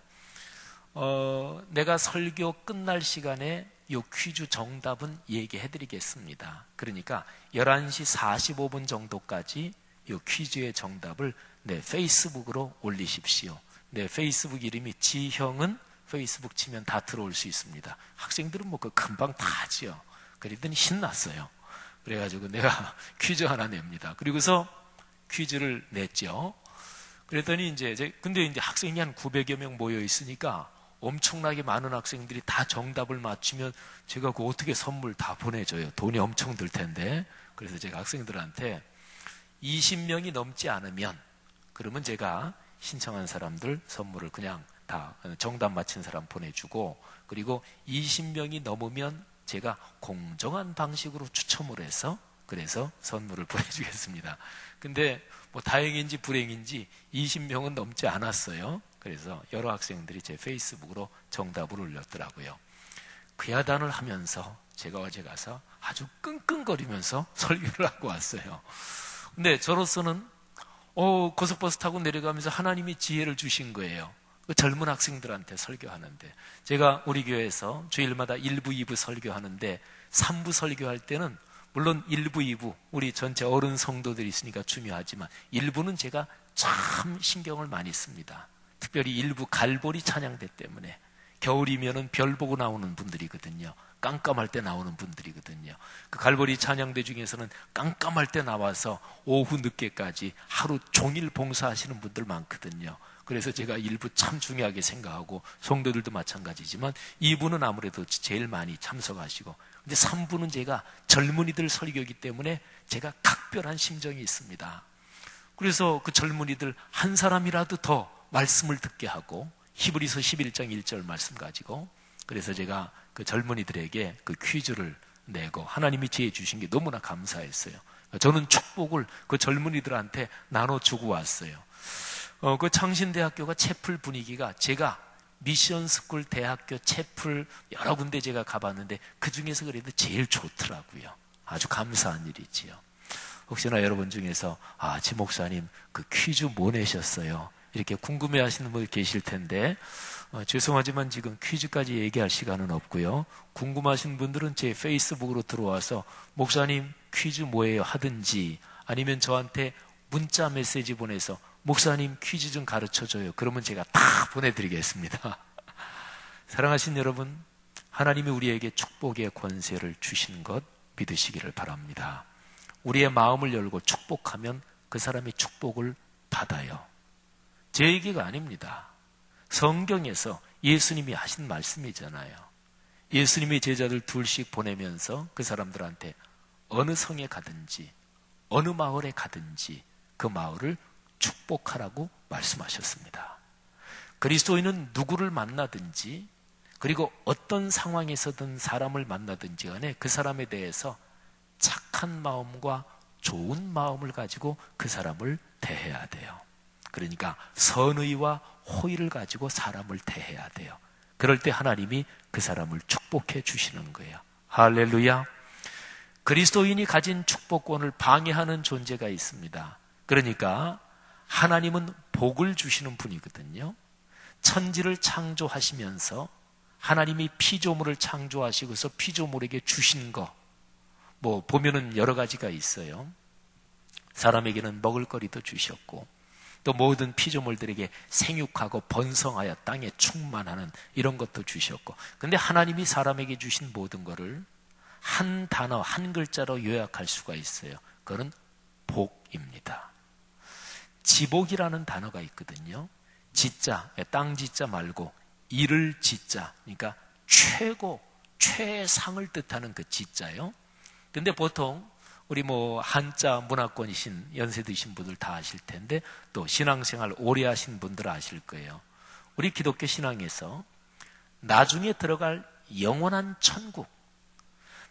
내가 설교 끝날 시간에 요 퀴즈 정답은 얘기해드리겠습니다. 그러니까 11시 45분 정도까지 요 퀴즈의 정답을 내 페이스북으로 올리십시오. 내 페이스북 이름이 지형은 페이스북 치면 다 들어올 수 있습니다. 학생들은 뭐 그 금방 다 하지요. 그러더니 신났어요. 그래가지고 내가 퀴즈 하나 냅니다. 그리고서 퀴즈를 냈죠. 그랬더니 근데 이제 학생이 한 900여 명 모여 있으니까 엄청나게 많은 학생들이 다 정답을 맞추면 제가 그 어떻게 선물 다 보내줘요. 돈이 엄청 들 텐데. 그래서 제가 학생들한테 20명이 넘지 않으면 그러면 제가 신청한 사람들 선물을 그냥 다 정답 맞힌 사람 보내주고, 그리고 20명이 넘으면 제가 공정한 방식으로 추첨을 해서 그래서 선물을 보내주겠습니다. 근데 뭐 다행인지 불행인지 20명은 넘지 않았어요. 그래서 여러 학생들이 제 페이스북으로 정답을 올렸더라고요. 그 야단을 하면서 제가 어제 가서 아주 끙끙거리면서 설교를 하고 왔어요. 근데 저로서는 고속버스 타고 내려가면서 하나님이 지혜를 주신 거예요. 그 젊은 학생들한테 설교하는데, 제가 우리 교회에서 주일마다 1부, 2부 설교하는데 3부 설교할 때는 물론 1부, 2부 우리 전체 어른 성도들이 있으니까 중요하지만 1부는 제가 참 신경을 많이 씁니다. 특별히 1부 갈보리 찬양대 때문에 겨울이면은 별 보고 나오는 분들이거든요. 깜깜할 때 나오는 분들이거든요. 그 갈보리 찬양대 중에서는 깜깜할 때 나와서 오후 늦게까지 하루 종일 봉사하시는 분들 많거든요. 그래서 제가 1부 참 중요하게 생각하고 성도들도 마찬가지지만 2부는 아무래도 제일 많이 참석하시고, 근데 3부는 제가 젊은이들 설교이기 때문에 제가 각별한 심정이 있습니다. 그래서 그 젊은이들 한 사람이라도 더 말씀을 듣게 하고, 히브리서 11장 1절 말씀 가지고, 그래서 제가 그 젊은이들에게 그 퀴즈를 내고 하나님이 지혜 주신 게 너무나 감사했어요. 저는 축복을 그 젊은이들한테 나눠주고 왔어요. 그 창신대학교가 채플 분위기가, 제가 미션스쿨 대학교 채플 여러 군데 제가 가봤는데 그 중에서 그래도 제일 좋더라고요. 아주 감사한 일이지요. 혹시나 여러분 중에서 지 목사님 그 퀴즈 뭐 내셨어요? 이렇게 궁금해하시는 분들 계실 텐데 죄송하지만 지금 퀴즈까지 얘기할 시간은 없고요. 궁금하신 분들은 제 페이스북으로 들어와서 목사님 퀴즈 뭐예요? 하든지, 아니면 저한테 문자 메시지 보내서 목사님 퀴즈 좀 가르쳐줘요. 그러면 제가 다 보내드리겠습니다. 사랑하신 여러분, 하나님이 우리에게 축복의 권세를 주신 것 믿으시기를 바랍니다. 우리의 마음을 열고 축복하면 그 사람이 축복을 받아요. 제 얘기가 아닙니다. 성경에서 예수님이 하신 말씀이잖아요. 예수님이 제자들 둘씩 보내면서 그 사람들한테 어느 성에 가든지 어느 마을에 가든지 그 마을을 축복하라고 말씀하셨습니다. 그리스도인은 누구를 만나든지, 그리고 어떤 상황에서든 사람을 만나든지 간에 그 사람에 대해서 착한 마음과 좋은 마음을 가지고 그 사람을 대해야 돼요. 그러니까 선의와 호의를 가지고 사람을 대해야 돼요. 그럴 때 하나님이 그 사람을 축복해 주시는 거예요. 할렐루야. 그리스도인이 가진 축복권을 방해하는 존재가 있습니다. 그러니까 하나님은 복을 주시는 분이거든요. 천지를 창조하시면서 하나님이 피조물을 창조하시고서 피조물에게 주신 거, 뭐 보면은 여러 가지가 있어요. 사람에게는 먹을거리도 주셨고, 또 모든 피조물들에게 생육하고 번성하여 땅에 충만하는 이런 것도 주셨고, 근데 하나님이 사람에게 주신 모든 것을 한 단어, 한 글자로 요약할 수가 있어요. 그거는 복입니다. 지복이라는 단어가 있거든요. 지자, 땅 지자 말고 이를 지자, 그러니까 최고, 최상을 뜻하는 그 지자요. 근데 보통 우리 한자 문화권이신 연세 드신 분들 다 아실 텐데 또 신앙생활 오래 하신 분들 아실 거예요. 우리 기독교 신앙에서 나중에 들어갈 영원한 천국,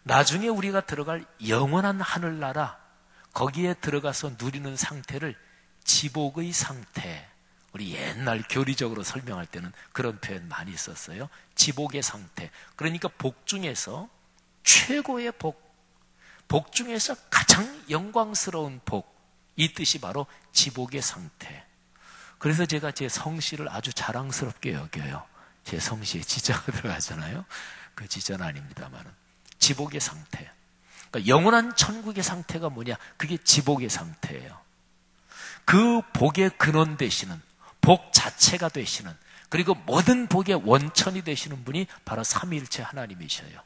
나중에 우리가 들어갈 영원한 하늘나라, 거기에 들어가서 누리는 상태를 지복의 상태, 우리 옛날 교리적으로 설명할 때는 그런 표현 많이 썼어요. 지복의 상태. 그러니까 복 중에서 최고의 복 중에서 가장 영광스러운 복, 이 뜻이 바로 지복의 상태. 그래서 제가 제 성씨를 아주 자랑스럽게 여겨요. 제 성씨에 지자가 들어가잖아요. 그 지자는 아닙니다만은 지복의 상태. 그러니까 영원한 천국의 상태가 뭐냐? 그게 지복의 상태예요. 그 복의 근원 되시는, 복 자체가 되시는, 그리고 모든 복의 원천이 되시는 분이 바로 삼위일체 하나님이셔요.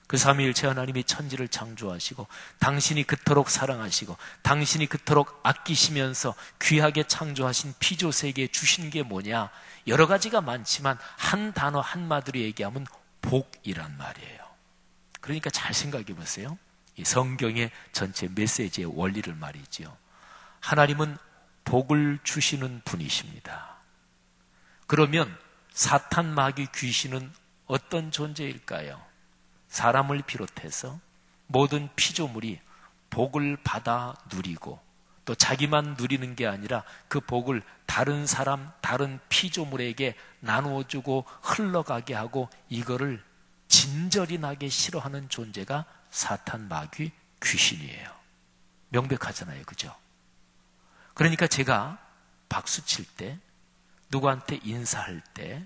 그 삼위일체 하나님이 천지를 창조하시고 당신이 그토록 사랑하시고 당신이 그토록 아끼시면서 귀하게 창조하신 피조세계에 주신 게 뭐냐? 여러 가지가 많지만 한 단어 한마디로 얘기하면 복이란 말이에요. 그러니까 잘 생각해 보세요. 이 성경의 전체 메시지의 원리를 말이죠. 하나님은 복을 주시는 분이십니다. 그러면 사탄, 마귀, 귀신은 어떤 존재일까요? 사람을 비롯해서 모든 피조물이 복을 받아 누리고 또 자기만 누리는 게 아니라 그 복을 다른 사람, 다른 피조물에게 나누어주고 흘러가게 하고 이거를 진절이 나게 싫어하는 존재가 사탄, 마귀, 귀신이에요. 명백하잖아요. 그죠? 그러니까 제가 박수 칠 때, 누구한테 인사할 때,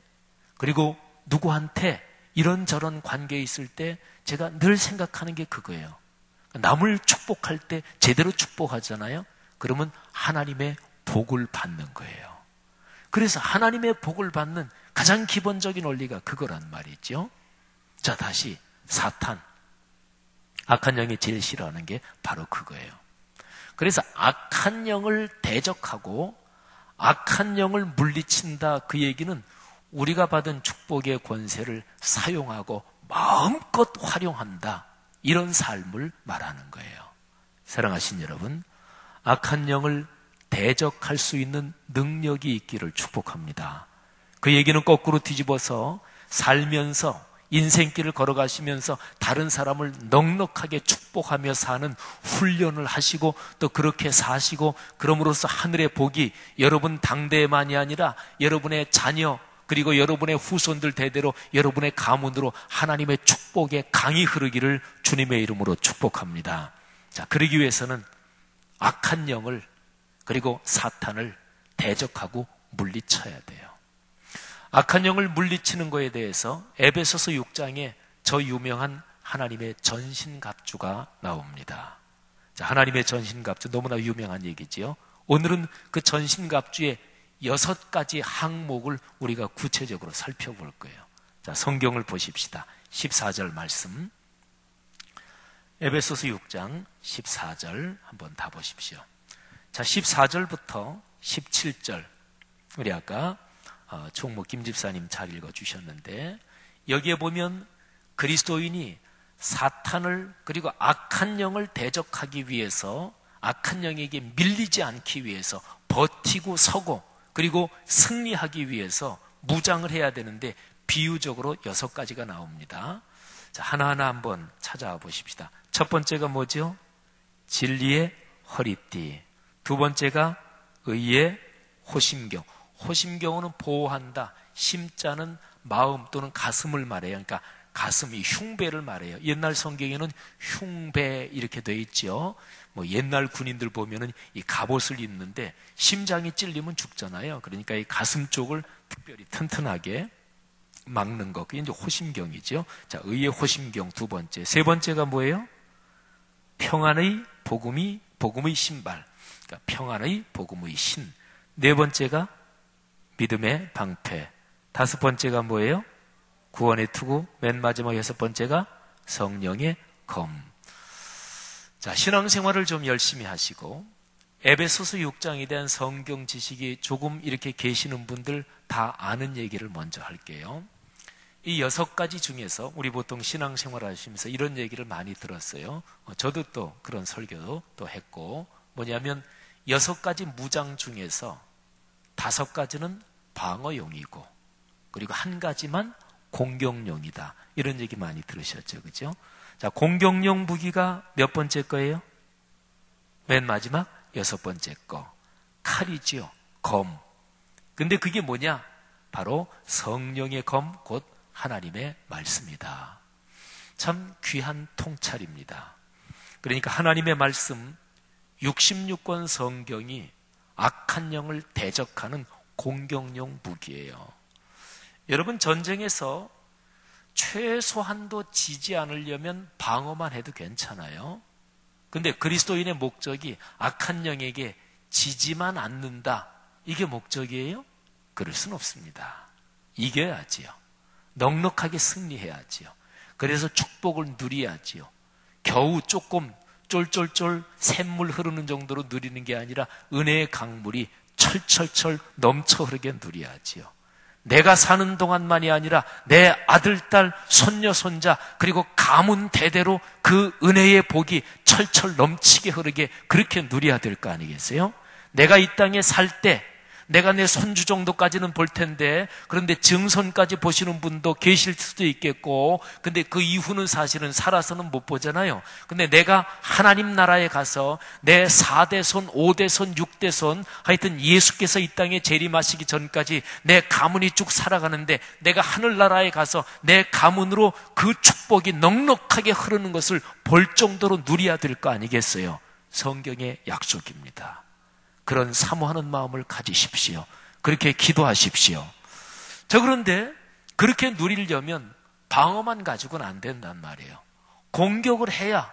그리고 누구한테 이런저런 관계에 있을 때 제가 늘 생각하는 게 그거예요. 남을 축복할 때 제대로 축복하잖아요. 그러면 하나님의 복을 받는 거예요. 그래서 하나님의 복을 받는 가장 기본적인 원리가 그거란 말이죠. 자, 다시 사탄, 악한 영이 제일 싫어하는 게 바로 그거예요. 그래서 악한 영을 대적하고 악한 영을 물리친다, 그 얘기는 우리가 받은 축복의 권세를 사용하고 마음껏 활용한다, 이런 삶을 말하는 거예요. 사랑하신 여러분, 악한 영을 대적할 수 있는 능력이 있기를 축복합니다. 그 얘기는 거꾸로 뒤집어서 살면서 인생길을 걸어가시면서 다른 사람을 넉넉하게 축복하며 사는 훈련을 하시고 또 그렇게 사시고, 그럼으로써 하늘의 복이 여러분 당대만이 아니라 여러분의 자녀 그리고 여러분의 후손들 대대로 여러분의 가문으로 하나님의 축복의 강이 흐르기를 주님의 이름으로 축복합니다. 자, 그러기 위해서는 악한 영을 그리고 사탄을 대적하고 물리쳐야 돼요. 악한 영을 물리치는 것에 대해서 에베소서 6장에 저 유명한 하나님의 전신갑주가 나옵니다. 자, 하나님의 전신갑주 너무나 유명한 얘기지요. 오늘은 그 전신갑주의 6가지 항목을 우리가 구체적으로 살펴볼 거예요. 자, 성경을 보십시다. 14절 말씀. 에베소서 6장 14절 한번 다 보십시오. 자, 14절부터 17절. 우리 아까 총무 김 집사님 잘 읽어주셨는데, 여기에 보면 그리스도인이 사탄을 그리고 악한 영을 대적하기 위해서, 악한 영에게 밀리지 않기 위해서 버티고 서고 그리고 승리하기 위해서 무장을 해야 되는데 비유적으로 6가지가 나옵니다. 자, 하나하나 한번 찾아와 보십시다. 첫 번째가 뭐죠? 진리의 허리띠. 두 번째가 의의 호심경. 호심경은 보호한다. 심자는 마음 또는 가슴을 말해요. 그러니까 가슴이 흉배를 말해요. 옛날 성경에는 흉배 이렇게 돼 있죠. 옛날 군인들 보면은 이 갑옷을 입는데 심장이 찔리면 죽잖아요. 그러니까 이 가슴 쪽을 특별히 튼튼하게 막는 것, 그게 이제 호심경이죠. 자, 의의 호심경 두 번째. 세 번째가 뭐예요? 평안의 복음의 신발. 그러니까 평안의 복음의 신. 네 번째가 믿음의 방패. 다섯 번째가 뭐예요? 구원의 투구. 맨 마지막 6번째가 성령의 검. 자, 신앙생활을 좀 열심히 하시고 에베소서 6장에 대한 성경 지식이 조금 이렇게 계시는 분들 다 아는 얘기를 먼저 할게요. 이 6가지 중에서 우리 보통 신앙생활 하시면서 이런 얘기를 많이 들었어요. 저도 또 그런 설교도 또 했고, 뭐냐면 6가지 무장 중에서 5가지는 방어용이고, 그리고 1가지만 공격용이다. 이런 얘기 많이 들으셨죠, 그죠? 자, 공격용 무기가 몇 번째 거예요? 맨 마지막 6번째 거. 칼이지요. 검. 근데 그게 뭐냐? 바로 성령의 검, 곧 하나님의 말씀이다. 참 귀한 통찰입니다. 그러니까 하나님의 말씀 66권 성경이 악한 영을 대적하는 공격용 무기예요. 여러분, 전쟁에서 최소한도 지지 않으려면 방어만 해도 괜찮아요. 근데 그리스도인의 목적이 악한 영에게 지지만 않는다. 이게 목적이에요? 그럴 순 없습니다. 이겨야지요. 넉넉하게 승리해야지요. 그래서 축복을 누려야지요. 겨우 조금 쫄쫄쫄 샘물 흐르는 정도로 누리는 게 아니라 은혜의 강물이 철철철 넘쳐 흐르게 누려야지요. 내가 사는 동안만이 아니라 내 아들, 딸, 손녀, 손자, 그리고 가문 대대로 그 은혜의 복이 철철 넘치게 흐르게 그렇게 누려야 될 거 아니겠어요? 내가 이 땅에 살 때 내가 내 손주 정도까지는 볼 텐데, 그런데 증손까지 보시는 분도 계실 수도 있겠고, 근데 그 이후는 사실은 살아서는 못 보잖아요. 근데 내가 하나님 나라에 가서 내 4대 손, 5대 손, 6대 손, 하여튼 예수께서 이 땅에 재림하시기 전까지 내 가문이 쭉 살아가는데, 내가 하늘나라에 가서 내 가문으로 그 축복이 넉넉하게 흐르는 것을 볼 정도로 누려야 될 거 아니겠어요? 성경의 약속입니다. 그런 사모하는 마음을 가지십시오. 그렇게 기도하십시오. 자, 그런데 그렇게 누리려면 방어만 가지고는 안 된단 말이에요. 공격을 해야,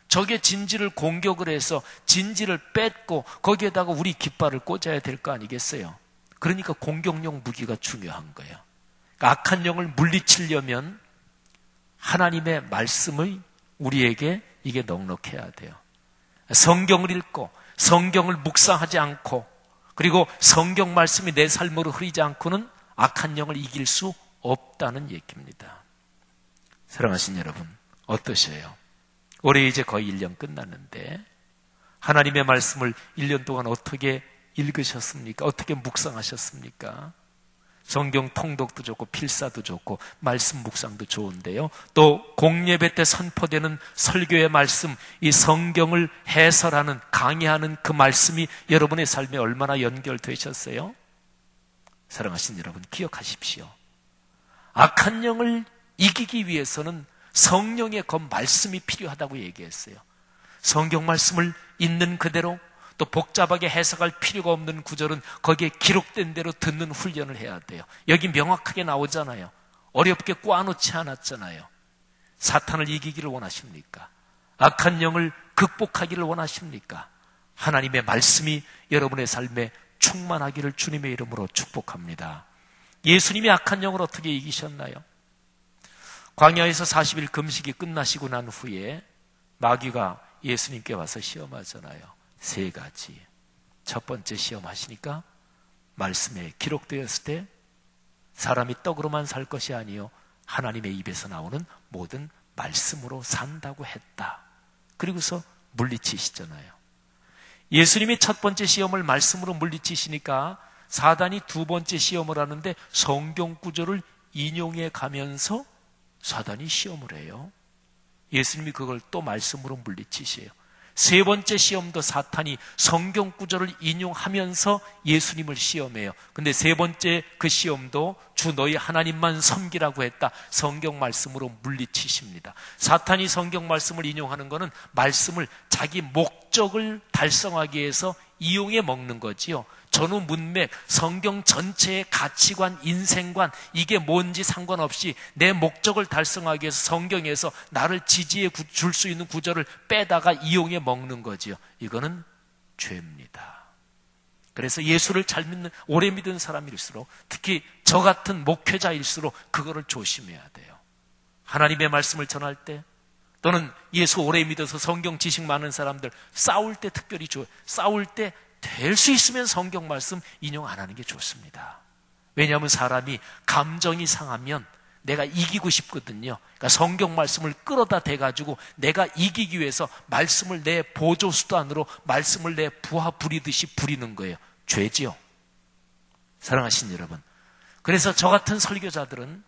적의 진지를 공격을 해서 진지를 뺏고 거기에다가 우리 깃발을 꽂아야 될 거 아니겠어요? 그러니까 공격용 무기가 중요한 거예요. 그러니까 악한 영을 물리치려면 하나님의 말씀을 우리에게 이게 넉넉해야 돼요. 성경을 읽고 성경을 묵상하지 않고, 그리고 성경 말씀이 내 삶으로 흐르지 않고는 악한 영을 이길 수 없다는 얘기입니다. 사랑하신 여러분, 어떠세요? 올해 이제 거의 1년 끝났는데 하나님의 말씀을 1년 동안 어떻게 읽으셨습니까? 어떻게 묵상하셨습니까? 성경 통독도 좋고 필사도 좋고 말씀 묵상도 좋은데요, 또 공예배 때 선포되는 설교의 말씀, 이 성경을 해설하는, 강의하는 그 말씀이 여러분의 삶에 얼마나 연결되셨어요? 사랑하신 여러분, 기억하십시오. 악한 영을 이기기 위해서는 성령의 그 말씀이 필요하다고 얘기했어요. 성경 말씀을 있는 그대로, 또 복잡하게 해석할 필요가 없는 구절은 거기에 기록된 대로 듣는 훈련을 해야 돼요. 여기 명확하게 나오잖아요. 어렵게 꽈놓지 않았잖아요. 사탄을 이기기를 원하십니까? 악한 영을 극복하기를 원하십니까? 하나님의 말씀이 여러분의 삶에 충만하기를 주님의 이름으로 축복합니다. 예수님이 악한 영을 어떻게 이기셨나요? 광야에서 40일 금식이 끝나시고 난 후에 마귀가 예수님께 와서 시험하잖아요. 3가지. 첫 번째 시험하시니까 말씀에 기록되었을 때 사람이 떡으로만 살 것이 아니요 하나님의 입에서 나오는 모든 말씀으로 산다고 했다. 그리고서 물리치시잖아요. 예수님이 첫 번째 시험을 말씀으로 물리치시니까 사단이 2번째 시험을 하는데 성경 구절을 인용해 가면서 사단이 시험을 해요. 예수님이 그걸 또 말씀으로 물리치세요. 3번째 시험도 사탄이 성경 구절을 인용하면서 예수님을 시험해요. 근데 3번째 그 시험도 주 너희 하나님만 섬기라고 했다. 성경 말씀으로 물리치십니다. 사탄이 성경 말씀을 인용하는 것은 말씀을 자기 목적을 달성하기 위해서 이용해 먹는 거지요. 전후 문맥, 성경 전체의 가치관, 인생관, 이게 뭔지 상관없이 내 목적을 달성하기 위해서 성경에서 나를 지지해 줄 수 있는 구절을 빼다가 이용해 먹는 거지요. 이거는 죄입니다. 그래서 예수를 잘 믿는, 오래 믿은 사람일수록, 특히 저 같은 목회자일수록 그거를 조심해야 돼요. 하나님의 말씀을 전할 때, 또는 예수 오래 믿어서 성경 지식 많은 사람들 싸울 때 특별히 좋아요. 싸울 때 될 수 있으면 성경 말씀 인용 안 하는 게 좋습니다. 왜냐하면 사람이 감정이 상하면 내가 이기고 싶거든요. 그러니까 성경 말씀을 끌어다 대가지고 내가 이기기 위해서 말씀을 내 보조 수단으로 말씀을 내 부하 부리듯이 부리는 거예요. 죄지요. 사랑하신 여러분. 그래서 저 같은 설교자들은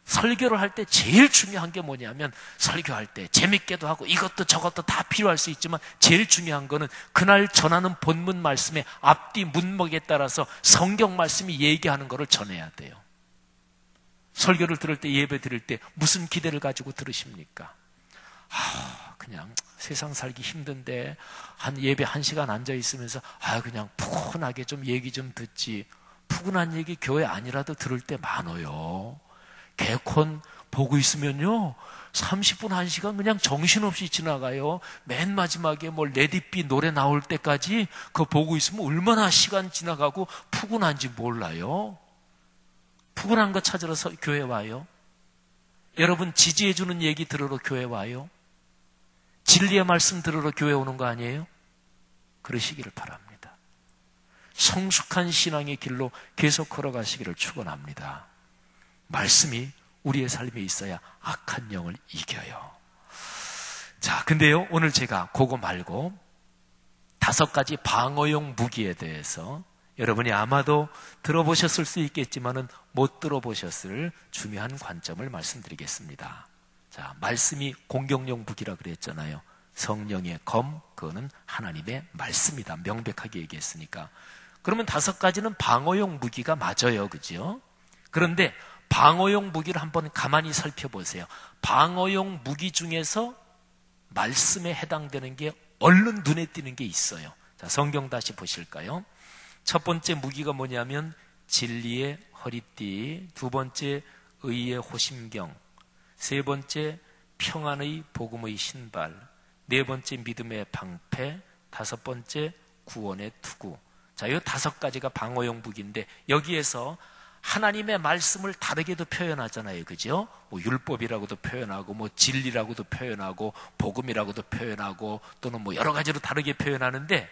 설교를 할 때 제일 중요한 게 뭐냐면, 설교할 때 재밌게도 하고 이것도 저것도 다 필요할 수 있지만 제일 중요한 거는 그날 전하는 본문 말씀의 앞뒤 문맥에 따라서 성경 말씀이 얘기하는 거를 전해야 돼요. 설교를 들을 때, 예배 드릴 때 무슨 기대를 가지고 들으십니까? 그냥 세상 살기 힘든데 한 예배 1시간 앉아 있으면서 그냥 푸근하게 좀 얘기 좀 듣지. 푸근한 얘기 교회 아니라도 들을 때 많아요. 개콘 보고 있으면요 30분 1시간 그냥 정신없이 지나가요. 맨 마지막에 뭐 레디비 노래 나올 때까지 그거 보고 있으면 얼마나 시간 지나가고 푸근한지 몰라요. 푸근한 거 찾으러 교회 와요? 여러분 지지해주는 얘기 들으러 교회 와요? 진리의 말씀 들으러 교회 오는 거 아니에요? 그러시기를 바랍니다. 성숙한 신앙의 길로 계속 걸어가시기를 축원합니다. 말씀이 우리의 삶에 있어야 악한 영을 이겨요. 자, 근데요, 오늘 제가 그거 말고 5가지 방어용 무기에 대해서 여러분이 아마도 들어보셨을 수 있겠지만은 못 들어보셨을 중요한 관점을 말씀드리겠습니다. 자, 말씀이 공격용 무기라 그랬잖아요. 성령의 검, 그거는 하나님의 말씀이다. 명백하게 얘기했으니까. 그러면 5가지는 방어용 무기가 맞아요. 그죠? 그런데 방어용 무기를 한번 가만히 살펴보세요. 방어용 무기 중에서 말씀에 해당되는 게 얼른 눈에 띄는 게 있어요. 자, 성경 다시 보실까요? 첫 번째 무기가 뭐냐면 진리의 허리띠, 2번째 의의 호심경, 3번째 평안의 복음의 신발, 4번째 믿음의 방패, 5번째 구원의 투구. 자, 이 5가지가 방어용 무기인데 여기에서 하나님의 말씀을 다르게도 표현하잖아요. 그죠? 뭐 율법이라고도 표현하고 뭐 진리라고도 표현하고 복음이라고도 표현하고 또는 뭐 여러 가지로 다르게 표현하는데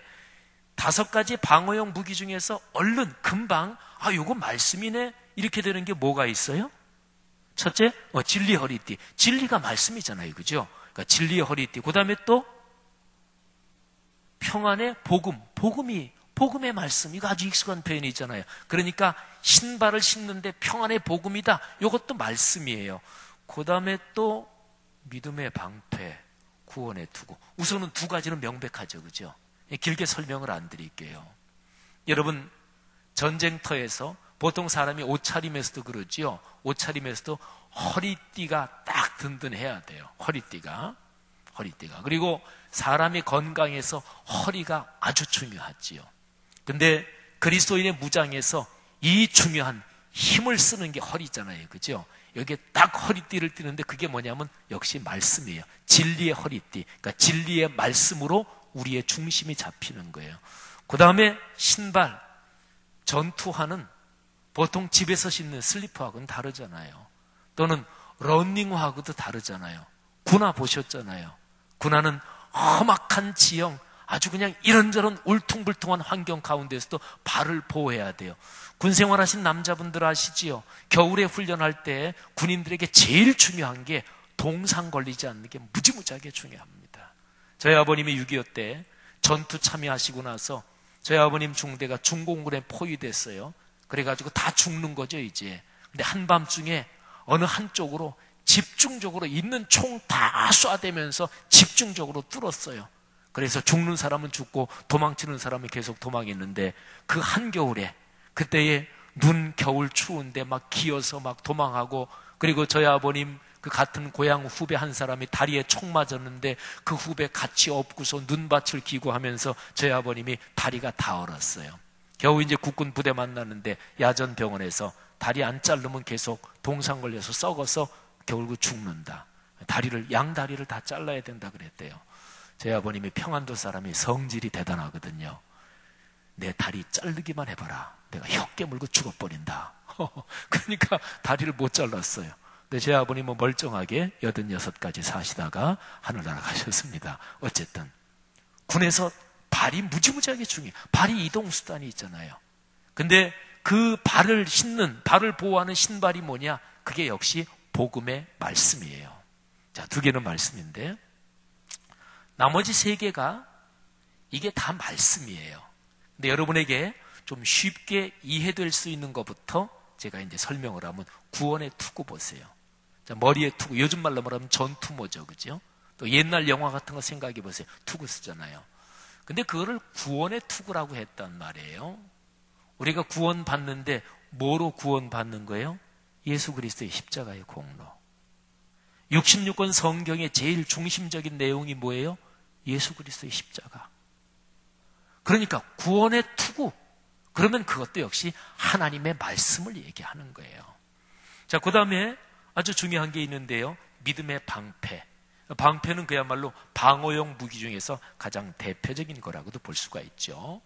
5가지 방어용 무기 중에서 얼른 금방 요거 말씀이네 이렇게 되는 게 뭐가 있어요? 첫째, 진리의 허리띠. 진리가 말씀이잖아요. 그죠? 그러니까 진리의 허리띠. 그 다음에 또 평안의 복음. 복음의 말씀. 이거 아주 익숙한 표현이 있잖아요. 그러니까 신발을 신는데 평안의 복음이다. 이것도 말씀이에요. 그 다음에 또 믿음의 방패, 구원의 투구. 우선은 2가지는 명백하죠. 그죠? 길게 설명을 안 드릴게요. 여러분, 전쟁터에서 보통 사람이 옷차림에서도 그러지요. 옷차림에서도 허리띠가 딱 든든해야 돼요. 허리띠가. 그리고 사람이 건강해서 허리가 아주 중요하지요. 근데 그리스도인의 무장에서 이 중요한 힘을 쓰는 게 허리잖아요. 그죠? 여기에 딱 허리띠를 띠는데 그게 뭐냐면 역시 말씀이에요. 진리의 허리띠. 그러니까 진리의 말씀으로 우리의 중심이 잡히는 거예요. 그 다음에 신발. 전투화는 보통 집에서 신는 슬리퍼하고는 다르잖아요. 또는 러닝화하고도 다르잖아요. 군화 보셨잖아요. 군화는 험악한 지형, 아주 그냥 이런저런 울퉁불퉁한 환경 가운데서도 발을 보호해야 돼요. 군생활 하신 남자분들 아시지요? 겨울에 훈련할 때 군인들에게 제일 중요한 게 동상 걸리지 않는 게 무지무지하게 중요합니다. 저희 아버님이 6.25 때 전투 참여하시고 나서 저희 아버님 중대가 중공군에 포위됐어요. 그래가지고 다 죽는 거죠, 이제. 근데 한밤중에 어느 한쪽으로 집중적으로 있는 총 다 쏴대면서 집중적으로 뚫었어요. 그래서 죽는 사람은 죽고 도망치는 사람은 계속 도망했는데 그 한겨울에 그때에 눈 겨울 추운데 막 기어서 막 도망하고, 그리고 저희 아버님 그 같은 고향 후배 한 사람이 다리에 총 맞았는데 그 후배 같이 업고서 눈밭을 기고 하면서 저희 아버님이 다리가 다 얼었어요. 겨우 이제 국군 부대 만났는데 야전 병원에서 다리 안 자르면 계속 동상 걸려서 썩어서 결국 죽는다. 양다리를 다 잘라야 된다 그랬대요. 저희 아버님이 평안도 사람이 성질이 대단하거든요. 내 다리 자르기만 해봐라. 내가 혀 깨물고 죽어버린다. 그러니까 다리를 못 잘랐어요. 근데 제 아버님은 멀쩡하게 86까지 사시다가 하늘나라 가셨습니다. 어쨌든 군에서 발이 무지무지하게 중요해요. 발이 이동수단이 있잖아요. 근데 그 발을 보호하는 신발이 뭐냐? 그게 역시 복음의 말씀이에요. 자, 두 개는 말씀인데 나머지 세 개가 이게 다 말씀이에요. 근데 여러분에게 좀 쉽게 이해될 수 있는 것부터 제가 이제 설명을 하면 구원의 투구 보세요. 자, 머리의 투구, 요즘 말로 말하면 전투모죠, 그죠? 또 옛날 영화 같은 거 생각해 보세요. 투구 쓰잖아요. 근데 그거를 구원의 투구라고 했단 말이에요. 우리가 구원받는데 뭐로 구원받는 거예요? 예수 그리스도의 십자가의 공로. 66권 성경의 제일 중심적인 내용이 뭐예요? 예수 그리스도의 십자가. 그러니까 구원의 투구. 그러면 그것도 역시 하나님의 말씀을 얘기하는 거예요. 자, 그 다음에 아주 중요한 게 있는데요. 믿음의 방패. 방패는 그야말로 방어용 무기 중에서 가장 대표적인 거라고도 볼 수가 있죠.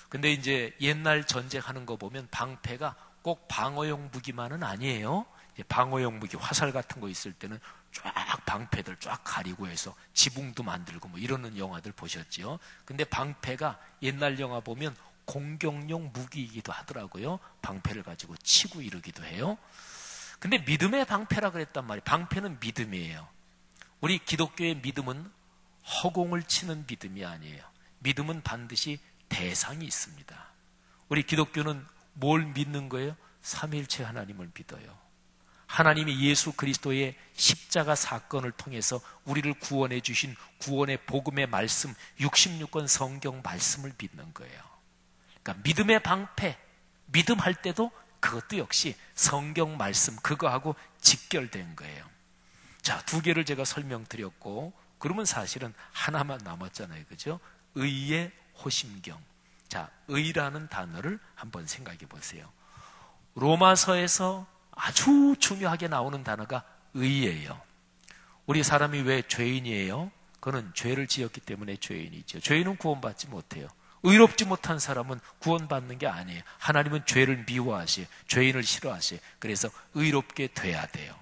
근데 이제 옛날 전쟁하는 거 보면 방패가 꼭 방어용 무기만은 아니에요. 방어용 무기, 화살 같은 거 있을 때는 쫙 방패들 쫙 가리고 해서 지붕도 만들고 뭐 이러는 영화들 보셨죠. 근데 방패가 옛날 영화 보면 공격용 무기이기도 하더라고요. 방패를 가지고 치고 이러기도 해요. 근데 믿음의 방패라 그랬단 말이에요. 방패는 믿음이에요. 우리 기독교의 믿음은 허공을 치는 믿음이 아니에요. 믿음은 반드시 대상이 있습니다. 우리 기독교는 뭘 믿는 거예요? 삼위일체 하나님을 믿어요. 하나님이 예수 그리스도의 십자가 사건을 통해서 우리를 구원해 주신 구원의 복음의 말씀, 66권 성경 말씀을 믿는 거예요. 그러니까 믿음의 방패, 믿음할 때도 그것도 역시 성경 말씀, 그거하고 직결된 거예요. 자, 두 개를 제가 설명드렸고, 그러면 사실은 하나만 남았잖아요. 그죠? 의의 호심경. 자, 의라는 단어를 한번 생각해 보세요. 로마서에서 아주 중요하게 나오는 단어가 의예요. 우리 사람이 왜 죄인이에요? 그는 죄를 지었기 때문에 죄인이죠. 죄인은 구원받지 못해요. 의롭지 못한 사람은 구원받는 게 아니에요. 하나님은 죄를 미워하시, 죄인을 싫어하시. 그래서 의롭게 돼야 돼요.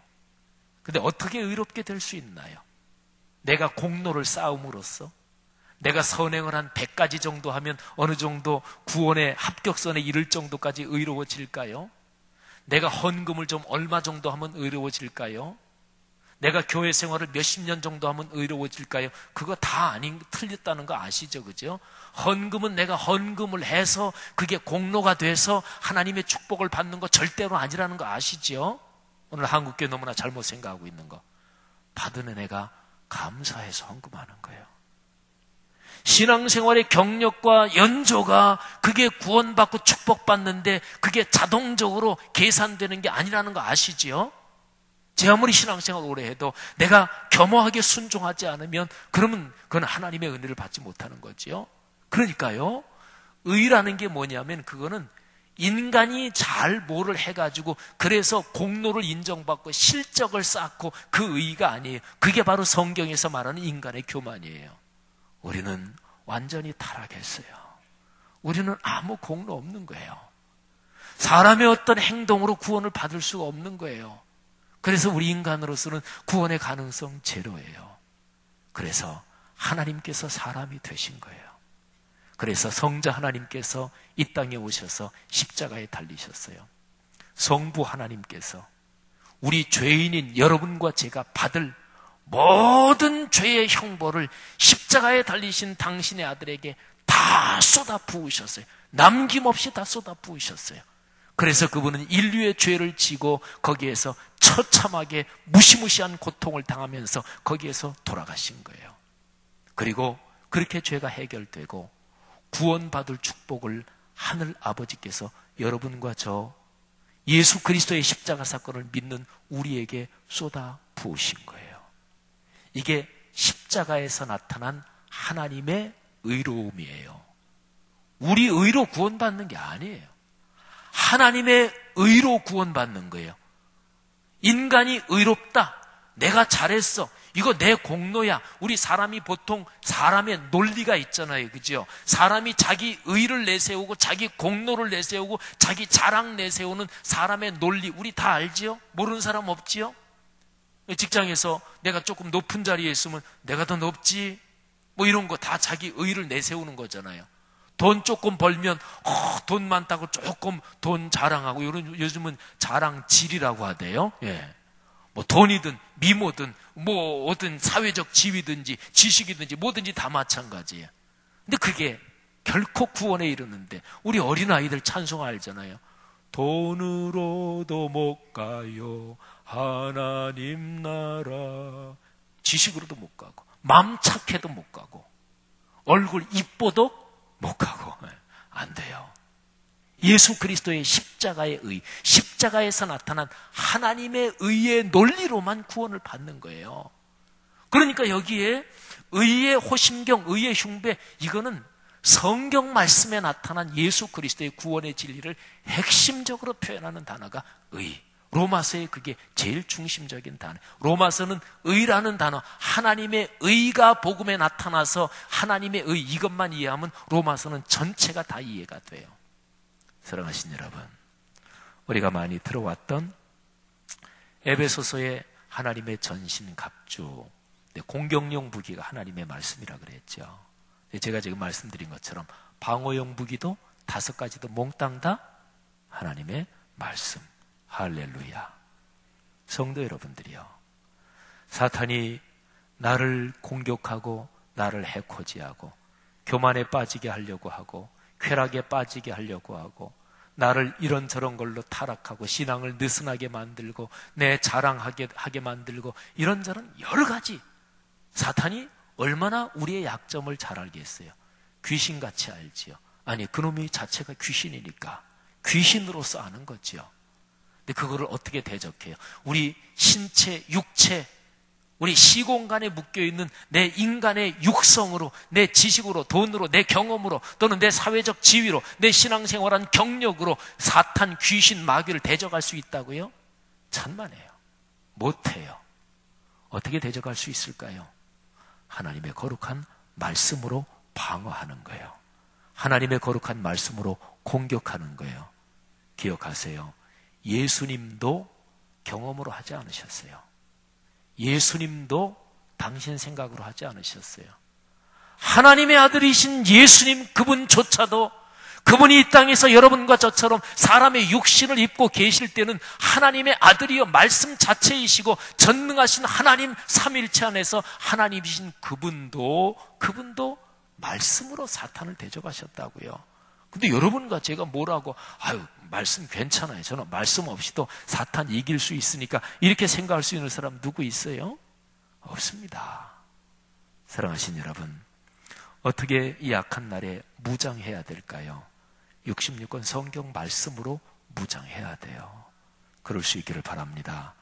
근데 어떻게 의롭게 될 수 있나요? 내가 공로를 쌓음으로써 내가 선행을 한 100가지 정도 하면 어느 정도 구원의 합격선에 이를 정도까지 의로워질까요? 내가 헌금을 좀 얼마 정도 하면 의로워질까요? 내가 교회 생활을 몇십 년 정도 하면 의로워질까요? 그거 다 틀렸다는 거 아시죠? 그죠? 헌금은 내가 헌금을 해서 그게 공로가 돼서 하나님의 축복을 받는 거 절대로 아니라는 거 아시죠? 오늘 한국교회 너무나 잘못 생각하고 있는 거. 받은 은혜가 감사해서 헌금하는 거예요. 신앙생활의 경력과 연조가 그게 구원받고 축복받는데 그게 자동적으로 계산되는 게 아니라는 거 아시지요? 제 아무리 신앙생활 오래 해도 내가 겸허하게 순종하지 않으면 그러면 그건 하나님의 은혜를 받지 못하는 거지요. 그러니까요, 의라는 게 뭐냐면 그거는 인간이 잘 뭐를 해가지고 그래서 공로를 인정받고 실적을 쌓고 그 의가 아니에요. 그게 바로 성경에서 말하는 인간의 교만이에요. 우리는 완전히 타락했어요. 우리는 아무 공로 없는 거예요. 사람의 어떤 행동으로 구원을 받을 수가 없는 거예요. 그래서 우리 인간으로서는 구원의 가능성 제로예요. 그래서 하나님께서 사람이 되신 거예요. 그래서 성자 하나님께서 이 땅에 오셔서 십자가에 달리셨어요. 성부 하나님께서 우리 죄인인 여러분과 제가 받을 모든 죄의 형벌을 십자가에 달리신 당신의 아들에게 다 쏟아 부으셨어요. 남김없이 다 쏟아 부으셨어요. 그래서 그분은 인류의 죄를 지고 거기에서 처참하게 무시무시한 고통을 당하면서 거기에서 돌아가신 거예요. 그리고 그렇게 죄가 해결되고 구원받을 축복을 하늘 아버지께서 여러분과 저 예수 그리스도의 십자가 사건을 믿는 우리에게 쏟아 부으신 거예요. 이게 십자가에서 나타난 하나님의 의로움이에요. 우리 의로 구원받는 게 아니에요. 하나님의 의로 구원받는 거예요. 인간이 의롭다, 내가 잘했어, 이거 내 공로야. 우리 사람이 보통 사람의 논리가 있잖아요. 그죠? 사람이 자기 의를 내세우고 자기 공로를 내세우고 자기 자랑 내세우는 사람의 논리 우리 다 알지요? 모르는 사람 없지요? 직장에서 내가 조금 높은 자리에 있으면 내가 더 높지, 뭐 이런 거 다 자기 의를 내세우는 거잖아요. 돈 조금 벌면 돈 많다고 조금 돈 자랑하고, 요즘은 자랑질이라고 하대요. 예. 뭐 돈이든 미모든 뭐 어떤 사회적 지위든지 지식이든지 뭐든지 다 마찬가지예요. 근데 그게 결코 구원에 이르는데, 우리 어린아이들 찬송 알잖아요. 돈으로도 못 가요 하나님 나라. 지식으로도 못 가고, 맘 착해도 못 가고, 얼굴 이뻐도 못 가고. 안 돼요. 예수 그리스도의 십자가의 의, 십자가에서 나타난 하나님의 의의 논리로만 구원을 받는 거예요. 그러니까 여기에 의의 호심경, 의의 흉배, 이거는 성경 말씀에 나타난 예수 그리스도의 구원의 진리를 핵심적으로 표현하는 단어가 의. 로마서에 그게 제일 중심적인 단어. 로마서는 의라는 단어, 하나님의 의가 복음에 나타나서 하나님의 의, 이것만 이해하면 로마서는 전체가 다 이해가 돼요. 사랑하신 여러분, 우리가 많이 들어왔던 에베소서의 하나님의 전신 갑주, 공격용 무기가 하나님의 말씀이라 그랬죠. 제가 지금 말씀드린 것처럼 방어용 무기도 5가지도 몽땅 다 하나님의 말씀. 할렐루야. 성도 여러분들이요, 사탄이 나를 공격하고 나를 해코지하고 교만에 빠지게 하려고 하고 쾌락에 빠지게 하려고 하고 나를 이런저런 걸로 타락하고 신앙을 느슨하게 만들고 내 자랑하게 만들고 이런저런 여러 가지, 사탄이 얼마나 우리의 약점을 잘 알겠어요. 귀신같이 알지요. 아니, 그놈이 자체가 귀신이니까 귀신으로서 아는 거지요. 근데 그거를 어떻게 대적해요? 우리 신체, 육체, 우리 시공간에 묶여있는 내 인간의 육성으로, 내 지식으로, 돈으로, 내 경험으로, 또는 내 사회적 지위로, 내 신앙생활한 경력으로 사탄, 귀신, 마귀를 대적할 수 있다고요? 천만에요. 못해요. 어떻게 대적할 수 있을까요? 하나님의 거룩한 말씀으로 방어하는 거예요. 하나님의 거룩한 말씀으로 공격하는 거예요. 기억하세요. 예수님도 경험으로 하지 않으셨어요. 예수님도 당신 생각으로 하지 않으셨어요. 하나님의 아들이신 예수님, 그분조차도, 그분이 이 땅에서 여러분과 저처럼 사람의 육신을 입고 계실 때는 하나님의 아들이여 말씀 자체이시고 전능하신 하나님 삼일체 안에서 하나님이신 그분도 말씀으로 사탄을 대적하셨다고요. 근데 여러분과 제가 뭐라고, 말씀 괜찮아요, 저는 말씀 없이도 사탄 이길 수 있으니까, 이렇게 생각할 수 있는 사람 누구 있어요? 없습니다. 사랑하신 여러분, 어떻게 이 약한 날에 무장해야 될까요? 66권 성경 말씀으로 무장해야 돼요. 그럴 수 있기를 바랍니다.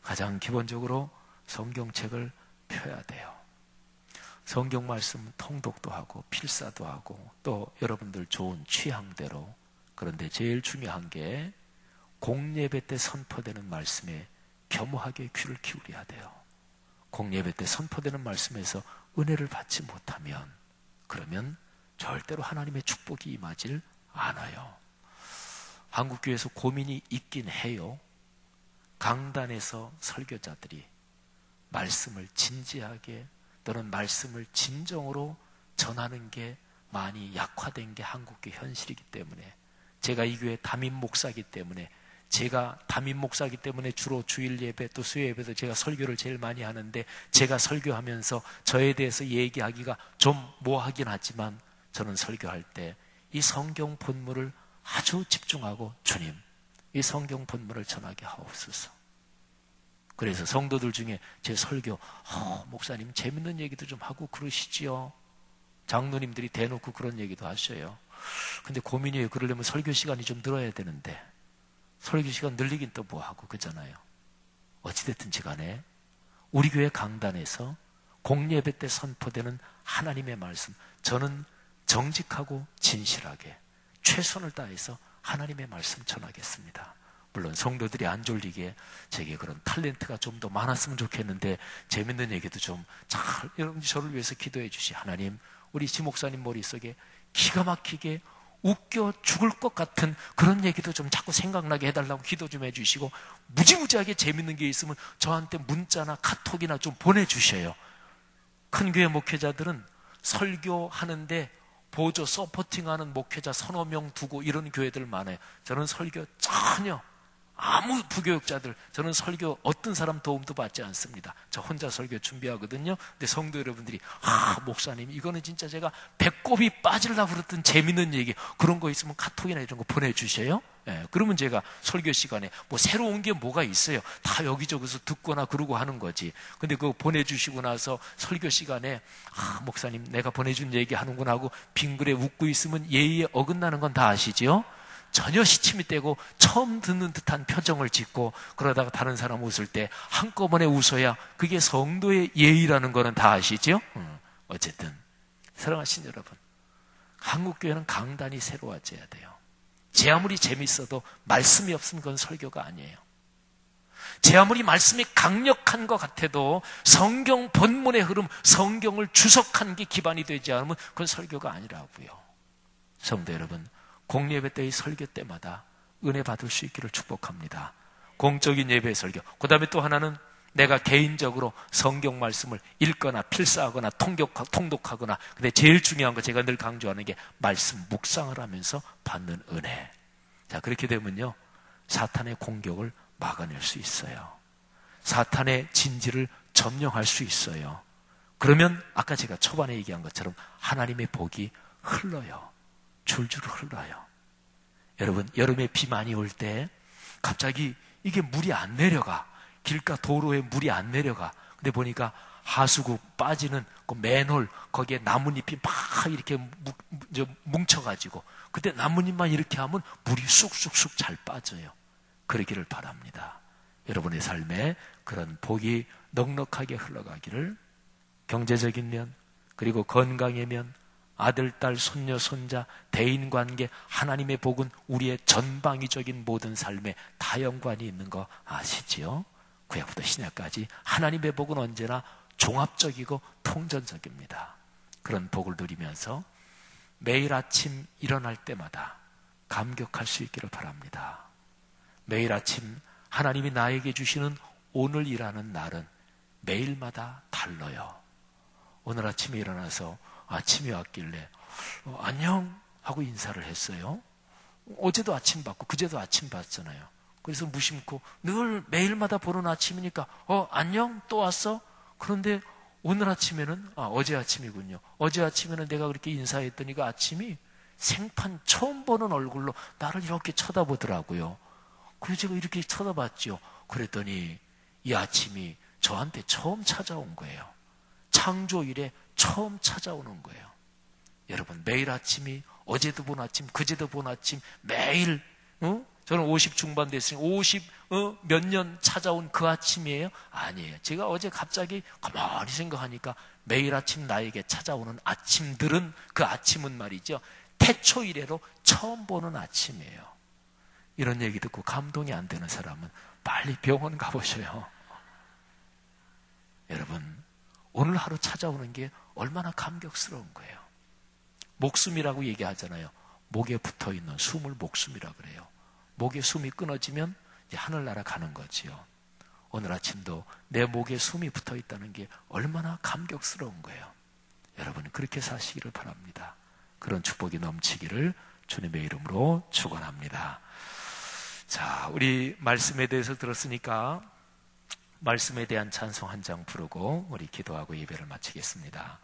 가장 기본적으로 성경책을 펴야 돼요. 성경 말씀 통독도 하고 필사도 하고 또 여러분들 좋은 취향대로. 그런데 제일 중요한 게 공예배 때 선포되는 말씀에 겸허하게 귀를 기울여야 돼요. 공예배 때 선포되는 말씀에서 은혜를 받지 못하면, 그러면 절대로 하나님의 축복이 임하질 않아요. 한국교회에서 고민이 있긴 해요. 강단에서 설교자들이 말씀을 진지하게 또는 말씀을 진정으로 전하는 게 많이 약화된 게 한국교회 현실이기 때문에, 제가 이 교회 담임 목사이기 때문에, 주로 주일 예배 또 수요 예배도 제가 설교를 제일 많이 하는데, 제가 설교하면서 저에 대해서 얘기하기가 좀 뭐하긴 하지만, 저는 설교할 때 이 성경 본문을 아주 집중하고, 주님, 이 성경 본문을 전하게 하옵소서. 그래서 성도들 중에 제 설교, 목사님 재밌는 얘기도 좀 하고 그러시지요. 장로님들이 대놓고 그런 얘기도 하셔요. 근데 고민이에요. 그러려면 설교 시간이 좀 늘어야 되는데, 설교 시간 늘리긴 또 뭐하고, 그잖아요. 어찌됐든지 간에 우리 교회 강단에서 공예배 때 선포되는 하나님의 말씀, 저는 정직하고 진실하게 최선을 다해서 하나님의 말씀 전하겠습니다. 물론 성도들이 안 졸리게 제게 그런 탤런트가 좀 더 많았으면 좋겠는데, 재밌는 얘기도 좀 잘, 여러분이 저를 위해서 기도해 주시. 하나님, 우리 지 목사님 머릿속에 기가 막히게 웃겨 죽을 것 같은 그런 얘기도 좀 자꾸 생각나게 해달라고 기도 좀 해주시고, 무지무지하게 재밌는 게 있으면 저한테 문자나 카톡이나 좀 보내주셔요. 큰 교회 목회자들은 설교하는데 보조 서포팅하는 목회자 서너 명 두고 이런 교회들 많아요. 저는 설교 전혀 아무 부교육자들, 저는 설교 어떤 사람 도움도 받지 않습니다. 저 혼자 설교 준비하거든요. 근데 성도 여러분들이 목사님 이거는 진짜 제가 배꼽이 빠지려고 그랬던 재밌는 얘기 그런 거 있으면 카톡이나 이런 거 보내주세요. 예, 그러면 제가 설교 시간에 뭐 새로운 게 뭐가 있어요. 다 여기저기서 듣거나 그러고 하는 거지. 근데 그거 보내주시고 나서 설교 시간에 목사님 내가 보내준 얘기 하는구나 하고 빙그레 웃고 있으면 예의에 어긋나는 건 다 아시죠? 전혀 시침이 떼고 처음 듣는 듯한 표정을 짓고 그러다가 다른 사람 웃을 때 한꺼번에 웃어야 그게 성도의 예의라는 거는 다 아시죠? 어쨌든 사랑하신 여러분, 한국교회는 강단이 새로워져야 돼요. 제 아무리 재밌어도 말씀이 없으면 그건 설교가 아니에요. 제 아무리 말씀이 강력한 것 같아도 성경 본문의 흐름, 성경을 주석한 게 기반이 되지 않으면 그건 설교가 아니라고요. 성도 여러분, 공예배 때의 설교 때마다 은혜 받을 수 있기를 축복합니다. 공적인 예배 설교. 그 다음에 또 하나는 내가 개인적으로 성경 말씀을 읽거나 필사하거나 통독하거나, 근데 제일 중요한 거 제가 늘 강조하는 게 말씀 묵상을 하면서 받는 은혜. 자, 그렇게 되면요, 사탄의 공격을 막아낼 수 있어요. 사탄의 진지를 점령할 수 있어요. 그러면 아까 제가 초반에 얘기한 것처럼 하나님의 복이 흘러요. 줄줄 흘러요. 여러분, 여름에 비 많이 올 때 갑자기 이게 물이 안 내려가. 길가 도로에 물이 안 내려가. 근데 보니까 하수구 빠지는 그 맨홀 거기에 나뭇잎이 막 이렇게 뭉쳐가지고 그때 나뭇잎만 이렇게 하면 물이 쑥쑥쑥 잘 빠져요. 그러기를 바랍니다. 여러분의 삶에 그런 복이 넉넉하게 흘러가기를, 경제적인 면, 그리고 건강의 면, 아들, 딸, 손녀, 손자, 대인관계, 하나님의 복은 우리의 전방위적인 모든 삶에 다 연관이 있는 거 아시지요? 구약부터 신약까지 하나님의 복은 언제나 종합적이고 통전적입니다. 그런 복을 누리면서 매일 아침 일어날 때마다 감격할 수 있기를 바랍니다. 매일 아침 하나님이 나에게 주시는 오늘이라는 날은 매일마다 달라요. 오늘 아침에 일어나서 아침이 왔길래 안녕 하고 인사를 했어요. 어제도 아침 봤고 그제도 아침 봤잖아요. 그래서 무심코 늘 매일마다 보는 아침이니까 안녕 또 왔어? 그런데 오늘 아침에는 어제 아침이군요. 어제 아침에는 내가 그렇게 인사했더니 그 아침이 생판 처음 보는 얼굴로 나를 이렇게 쳐다보더라고요. 그래서 제가 이렇게 쳐다봤죠. 그랬더니 이 아침이 저한테 처음 찾아온 거예요. 창조 이래 처음 찾아오는 거예요. 여러분, 매일 아침이 어제도 본 아침, 그제도 본 아침, 매일 저는 50 중반 됐으니 50 몇 년 찾아온 그 아침이에요? 아니에요. 제가 어제 갑자기 가만히 생각하니까 매일 아침 나에게 찾아오는 아침들은, 그 아침은 말이죠, 태초 이래로 처음 보는 아침이에요. 이런 얘기 듣고 감동이 안 되는 사람은 빨리 병원 가보셔요. 여러분, 오늘 하루 찾아오는 게 얼마나 감격스러운 거예요. 목숨이라고 얘기하잖아요. 목에 붙어있는 숨을 목숨이라고 그래요. 목에 숨이 끊어지면 이제 하늘나라 가는 거지요. 오늘 아침도 내 목에 숨이 붙어있다는 게 얼마나 감격스러운 거예요. 여러분, 그렇게 사시기를 바랍니다. 그런 축복이 넘치기를 주님의 이름으로 축원합니다. 자, 우리 말씀에 대해서 들었으니까 말씀에 대한 찬송 한 장 부르고 우리 기도하고 예배를 마치겠습니다.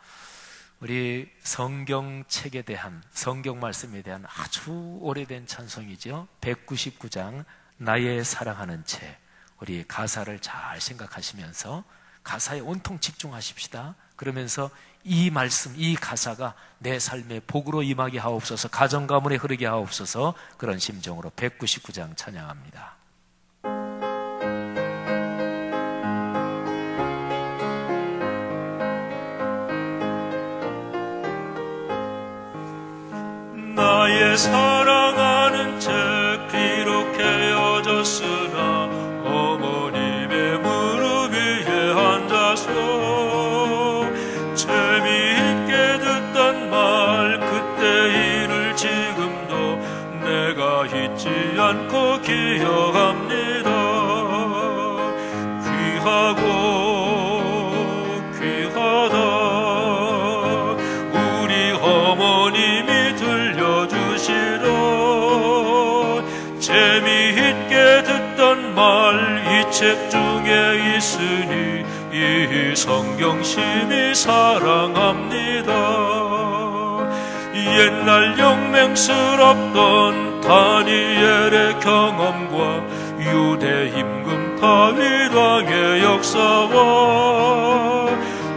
우리 성경책에 대한, 성경 말씀에 대한 아주 오래된 찬송이죠. 199장 나의 사랑하는 채. 우리 가사를 잘 생각하시면서 가사에 온통 집중하십시다. 그러면서 이 말씀, 이 가사가 내 삶의 복으로 임하게 하옵소서, 가정 가문에 흐르게 하옵소서, 그런 심정으로 199장 찬양합니다. 나의 사랑하는 채 비록 헤어졌으나 어머님의 무릎 위에 앉아서 재미있게 듣던 말 그때 일을 지금도 내가 잊지 않고 기억합니다. 귀하고 귀하다 우리 어머님이 들려주시던 재미있게 듣던 있으니 이 성경심이 사랑합니다. 옛날 영맹스럽던 다니엘의 경험과 유대 임금 다윗 왕의 역사와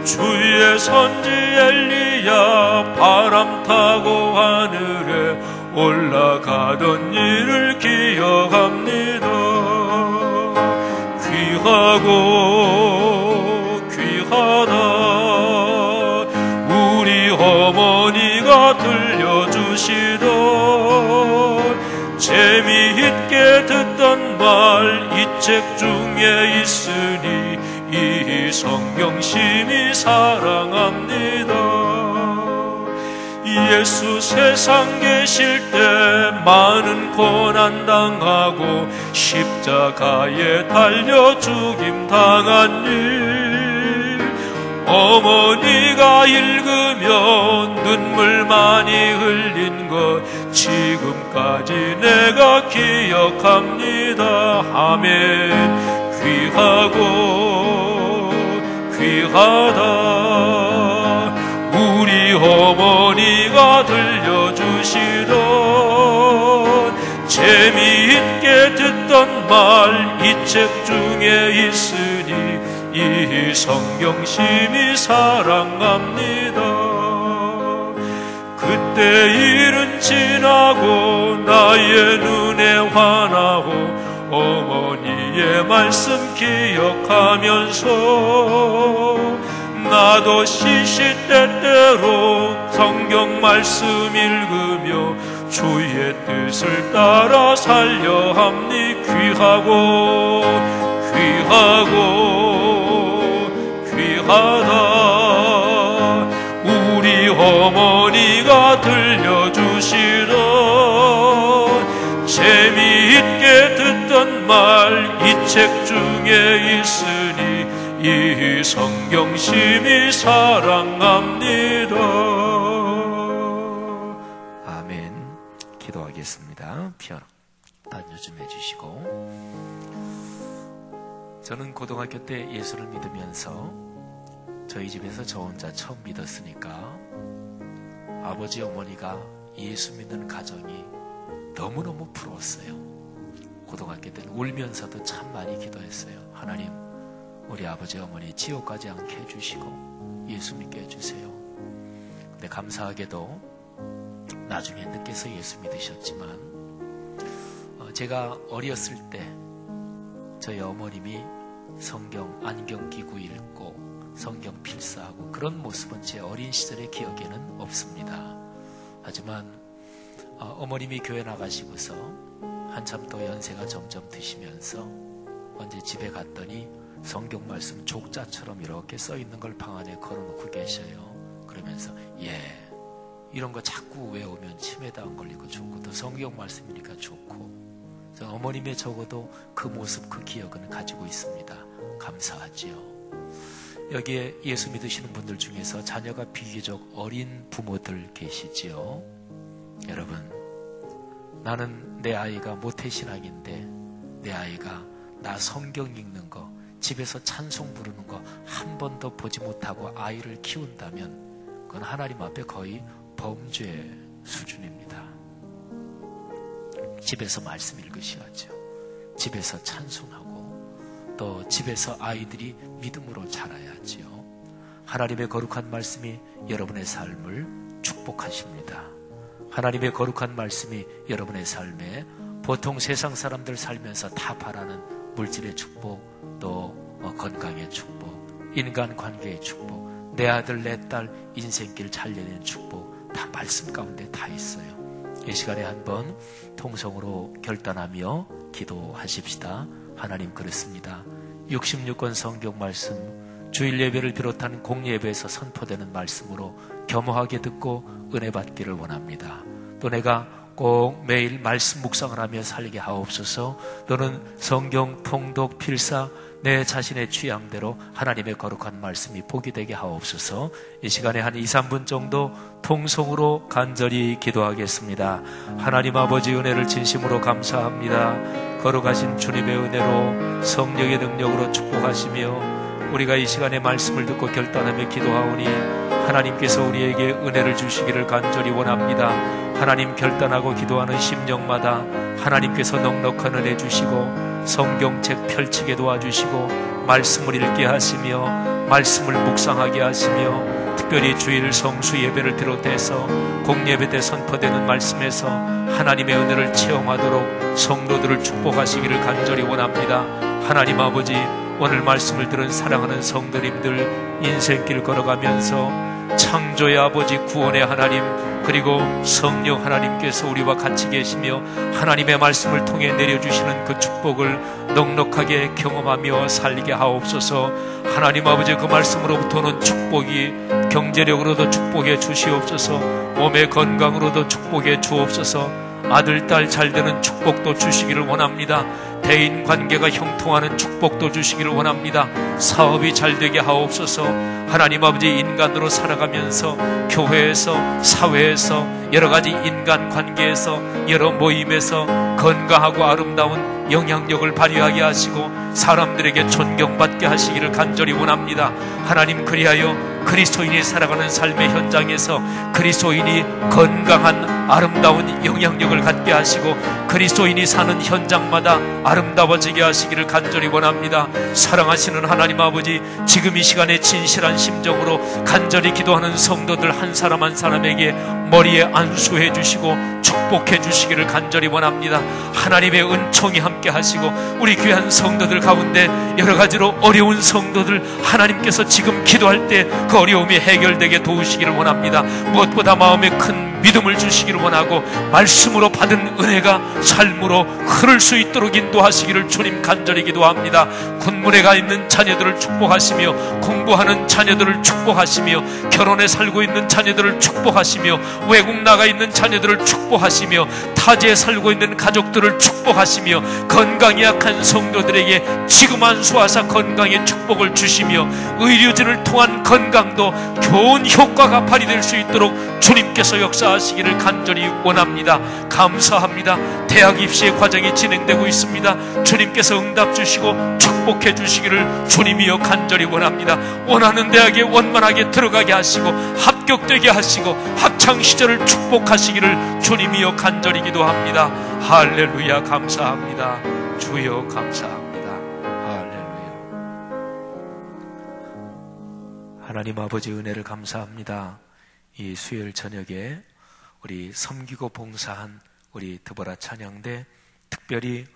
주의 선지 엘리야 바람 타고 하늘에 올라가던 일을 기억합니다. 귀하고 귀하다 우리 어머니가 들려주시던 재미있게 듣던 말 이 책 중에 있으니 이 성경심이 사랑합니다. 예수 세상 계실 때 많은 고난 당하고 십자가에 달려 죽임 당한 일 어머니가 읽으면 눈물 많이 흘린 것 지금까지 내가 기억합니다. 아멘. 귀하고 귀하다 우리 어머니가 들려주시던 재미있게 듣던 말 이 책 중에 있으니 이 성경심이 사랑합니다. 그때 일은 지나고 나의 눈에 환하고 어머니의 말씀 기억하면서 나도 시시때때로 성경 말씀 읽으며 주의 뜻을 따라 살려 합니. 귀하고 귀하고 귀하다 우리 어머니가 들려주시던 재미있게 듣던 말 이 책 중에 있으니 이 성경심이 사랑합니다. 아멘. 기도하겠습니다. 피아노 반주 좀 해주시고. 저는 고등학교 때 예수를 믿으면서 저희 집에서 저 혼자 처음 믿었으니까 아버지 어머니가 예수 믿는 가정이 너무너무 부러웠어요. 고등학교 때는 울면서도 참 많이 기도했어요. 하나님, 우리 아버지 어머니 지옥 가지 않게 해주시고 예수 믿게 해주세요. 근데 감사하게도 나중에 늦게서 예수 믿으셨지만 제가 어렸을 때 저희 어머님이 성경 안경 끼고 읽고 성경 필사하고 그런 모습은 제 어린 시절의 기억에는 없습니다. 하지만 어머님이 교회 나가시고서 한참 또 연세가 점점 드시면서 언제 집에 갔더니 성경 말씀 족자처럼 이렇게 써 있는 걸 방 안에 걸어놓고 계셔요. 그러면서 이런 거 자꾸 외우면 치매도 안 걸리고 좋고 또 성경 말씀이니까 좋고 어머님의 적어도 그 모습 그 기억은 가지고 있습니다. 감사하지요. 여기에 예수 믿으시는 분들 중에서 자녀가 비교적 어린 부모들 계시지요. 여러분, 나는 내 아이가 모태신앙인데 내 아이가 나 성경 읽는 거 집에서 찬송 부르는 거 한 번도 보지 못하고 아이를 키운다면 그건 하나님 앞에 거의 범죄 수준입니다. 집에서 말씀 읽으셔야죠. 집에서 찬송하고 또 집에서 아이들이 믿음으로 자라야지요. 하나님의 거룩한 말씀이 여러분의 삶을 축복하십니다. 하나님의 거룩한 말씀이 여러분의 삶에 보통 세상 사람들 살면서 다 바라는 물질의 축복, 또 건강의 축복, 인간관계의 축복, 내 아들 내 딸 인생길 잘 내는 축복 다 말씀 가운데 다 있어요. 이 시간에 한번 통성으로 결단하며 기도하십시다. 하나님, 그렇습니다. 66권 성경 말씀 주일 예배를 비롯한 공예배에서 선포되는 말씀으로 겸허하게 듣고 은혜 받기를 원합니다. 또 내가 꼭 매일 말씀 묵상을 하며 살게 하옵소서. 또는 성경 통독 필사 내 자신의 취향대로 하나님의 거룩한 말씀이 복이 되게 하옵소서. 이 시간에 한 2, 3분 정도 통성으로 간절히 기도하겠습니다. 하나님 아버지 은혜를 진심으로 감사합니다. 거룩하신 주님의 은혜로 성령의 능력으로 축복하시며 우리가 이 시간에 말씀을 듣고 결단하며 기도하오니 하나님께서 우리에게 은혜를 주시기를 간절히 원합니다. 하나님 결단하고 기도하는 심령마다 하나님께서 넉넉한 은혜 주시고 성경책 펼치게 도와주시고 말씀을 읽게 하시며 말씀을 묵상하게 하시며 특별히 주일 성수 예배를 비롯해서 공예배 때 선포되는 말씀에서 하나님의 은혜를 체험하도록 성도들을 축복하시기를 간절히 원합니다. 하나님 아버지, 오늘 말씀을 들은 사랑하는 성도님들 인생길 걸어가면서 창조의 아버지, 구원의 하나님, 그리고 성령 하나님께서 우리와 같이 계시며 하나님의 말씀을 통해 내려주시는 그 축복을 넉넉하게 경험하며 살게 하옵소서. 하나님 아버지, 그 말씀으로부터는 축복이 경제력으로도 축복해 주시옵소서. 몸의 건강으로도 축복해 주옵소서. 아들, 딸 잘되는 축복도 주시기를 원합니다. 대인 관계가 형통하는 축복도 주시기를 원합니다. 사업이 잘되게 하옵소서. 하나님 아버지, 인간으로 살아가면서 교회에서, 사회에서, 여러가지 인간 관계에서, 여러 모임에서 건강하고 아름다운 영향력을 발휘하게 하시고 사람들에게 존경받게 하시기를 간절히 원합니다. 하나님, 그리하여 그리스도인이 살아가는 삶의 현장에서 그리스도인이 건강한 아름다운 영향력을 갖게 하시고 그리스도인이 사는 현장마다 아름다워지게 하시기를 간절히 원합니다. 사랑하시는 하나님 아버지, 지금 이 시간에 진실한 심정으로 간절히 기도하는 성도들 한 사람 한 사람에게 머리에 안수해 주시고 축복해 주시기를 간절히 원합니다. 하나님의 은총이 함께 하시고 우리 귀한 성도들 가운데 여러 가지로 어려운 성도들 하나님께서 지금 기도할 때 그 어려움이 해결되게 도우시기를 원합니다. 무엇보다 마음에 큰 믿음을 주시기를 원하고 말씀으로 받은 은혜가 삶으로 흐를 수 있도록 인도하시기를 주님 간절히 기도합니다. 군문에 가 있는 자녀들을 축복하시며 공부하는 자녀들을 축복하시며 결혼에 살고 있는 자녀들을 축복하시며 외국 나가 있는 자녀들을 축복하시며 타지에 살고 있는 가족들을 축복하시며 건강이 약한 성도들에게 지금 안수하사 건강의 축복을 주시며 의료진을 통한 건강도 좋은 효과가 발휘될 수 있도록 주님께서 역사하시기를 간절히 원합니다. 감사합니다. 대학 입시의 과정이 진행되고 있습니다. 주님께서 응답 주시고 축복해 주시기를 주님이여 간절히 원합니다. 원하는 대학에 원만하게 들어가게 하시고 합격되게 하시고 학창시절을 축복하시기를 주님이여 간절히 기도합니다. 할렐루야, 감사합니다. 주여 감사합니다. 할렐루야. 하나님 아버지, 은혜를 감사합니다. 이 수요일 저녁에 우리 섬기고 봉사한 우리 드보라 찬양대, 특별히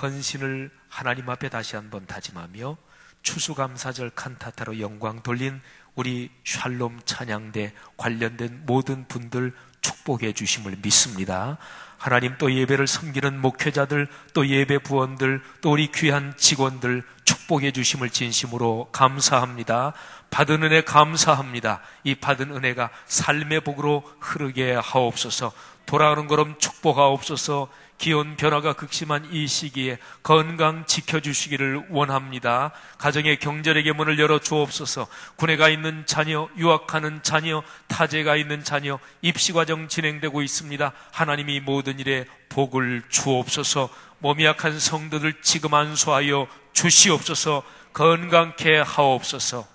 헌신을 하나님 앞에 다시 한번 다짐하며 추수감사절 칸타타로 영광 돌린 우리 샬롬 찬양대 관련된 모든 분들 축복해 주심을 믿습니다. 하나님, 또 예배를 섬기는 목회자들, 또 예배 부원들, 또 우리 귀한 직원들 축복해 주심을 진심으로 감사합니다. 받은 은혜 감사합니다. 이 받은 은혜가 삶의 복으로 흐르게 하옵소서. 돌아오는 걸음 축복하옵소서. 기온 변화가 극심한 이 시기에 건강 지켜주시기를 원합니다. 가정의 경제력의 문을 열어 주옵소서. 군에 가 있는 자녀, 유학하는 자녀, 타지에 있는 자녀, 입시과정 진행되고 있습니다. 하나님이 모든 일에 복을 주옵소서. 몸이 약한 성도들 지금 안수하여 주시옵소서. 건강케 하옵소서.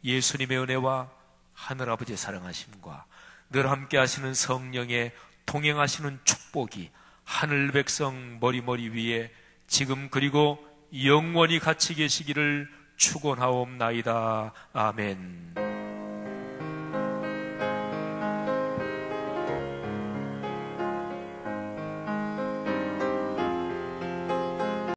예수님의 은혜와 하늘아버지의 사랑하심과 늘 함께 하시는 성령의 동행하시는 축복이 하늘 백성 머리 위에 지금 그리고 영원히 같이 계시기를 축원하옵나이다. 아멘.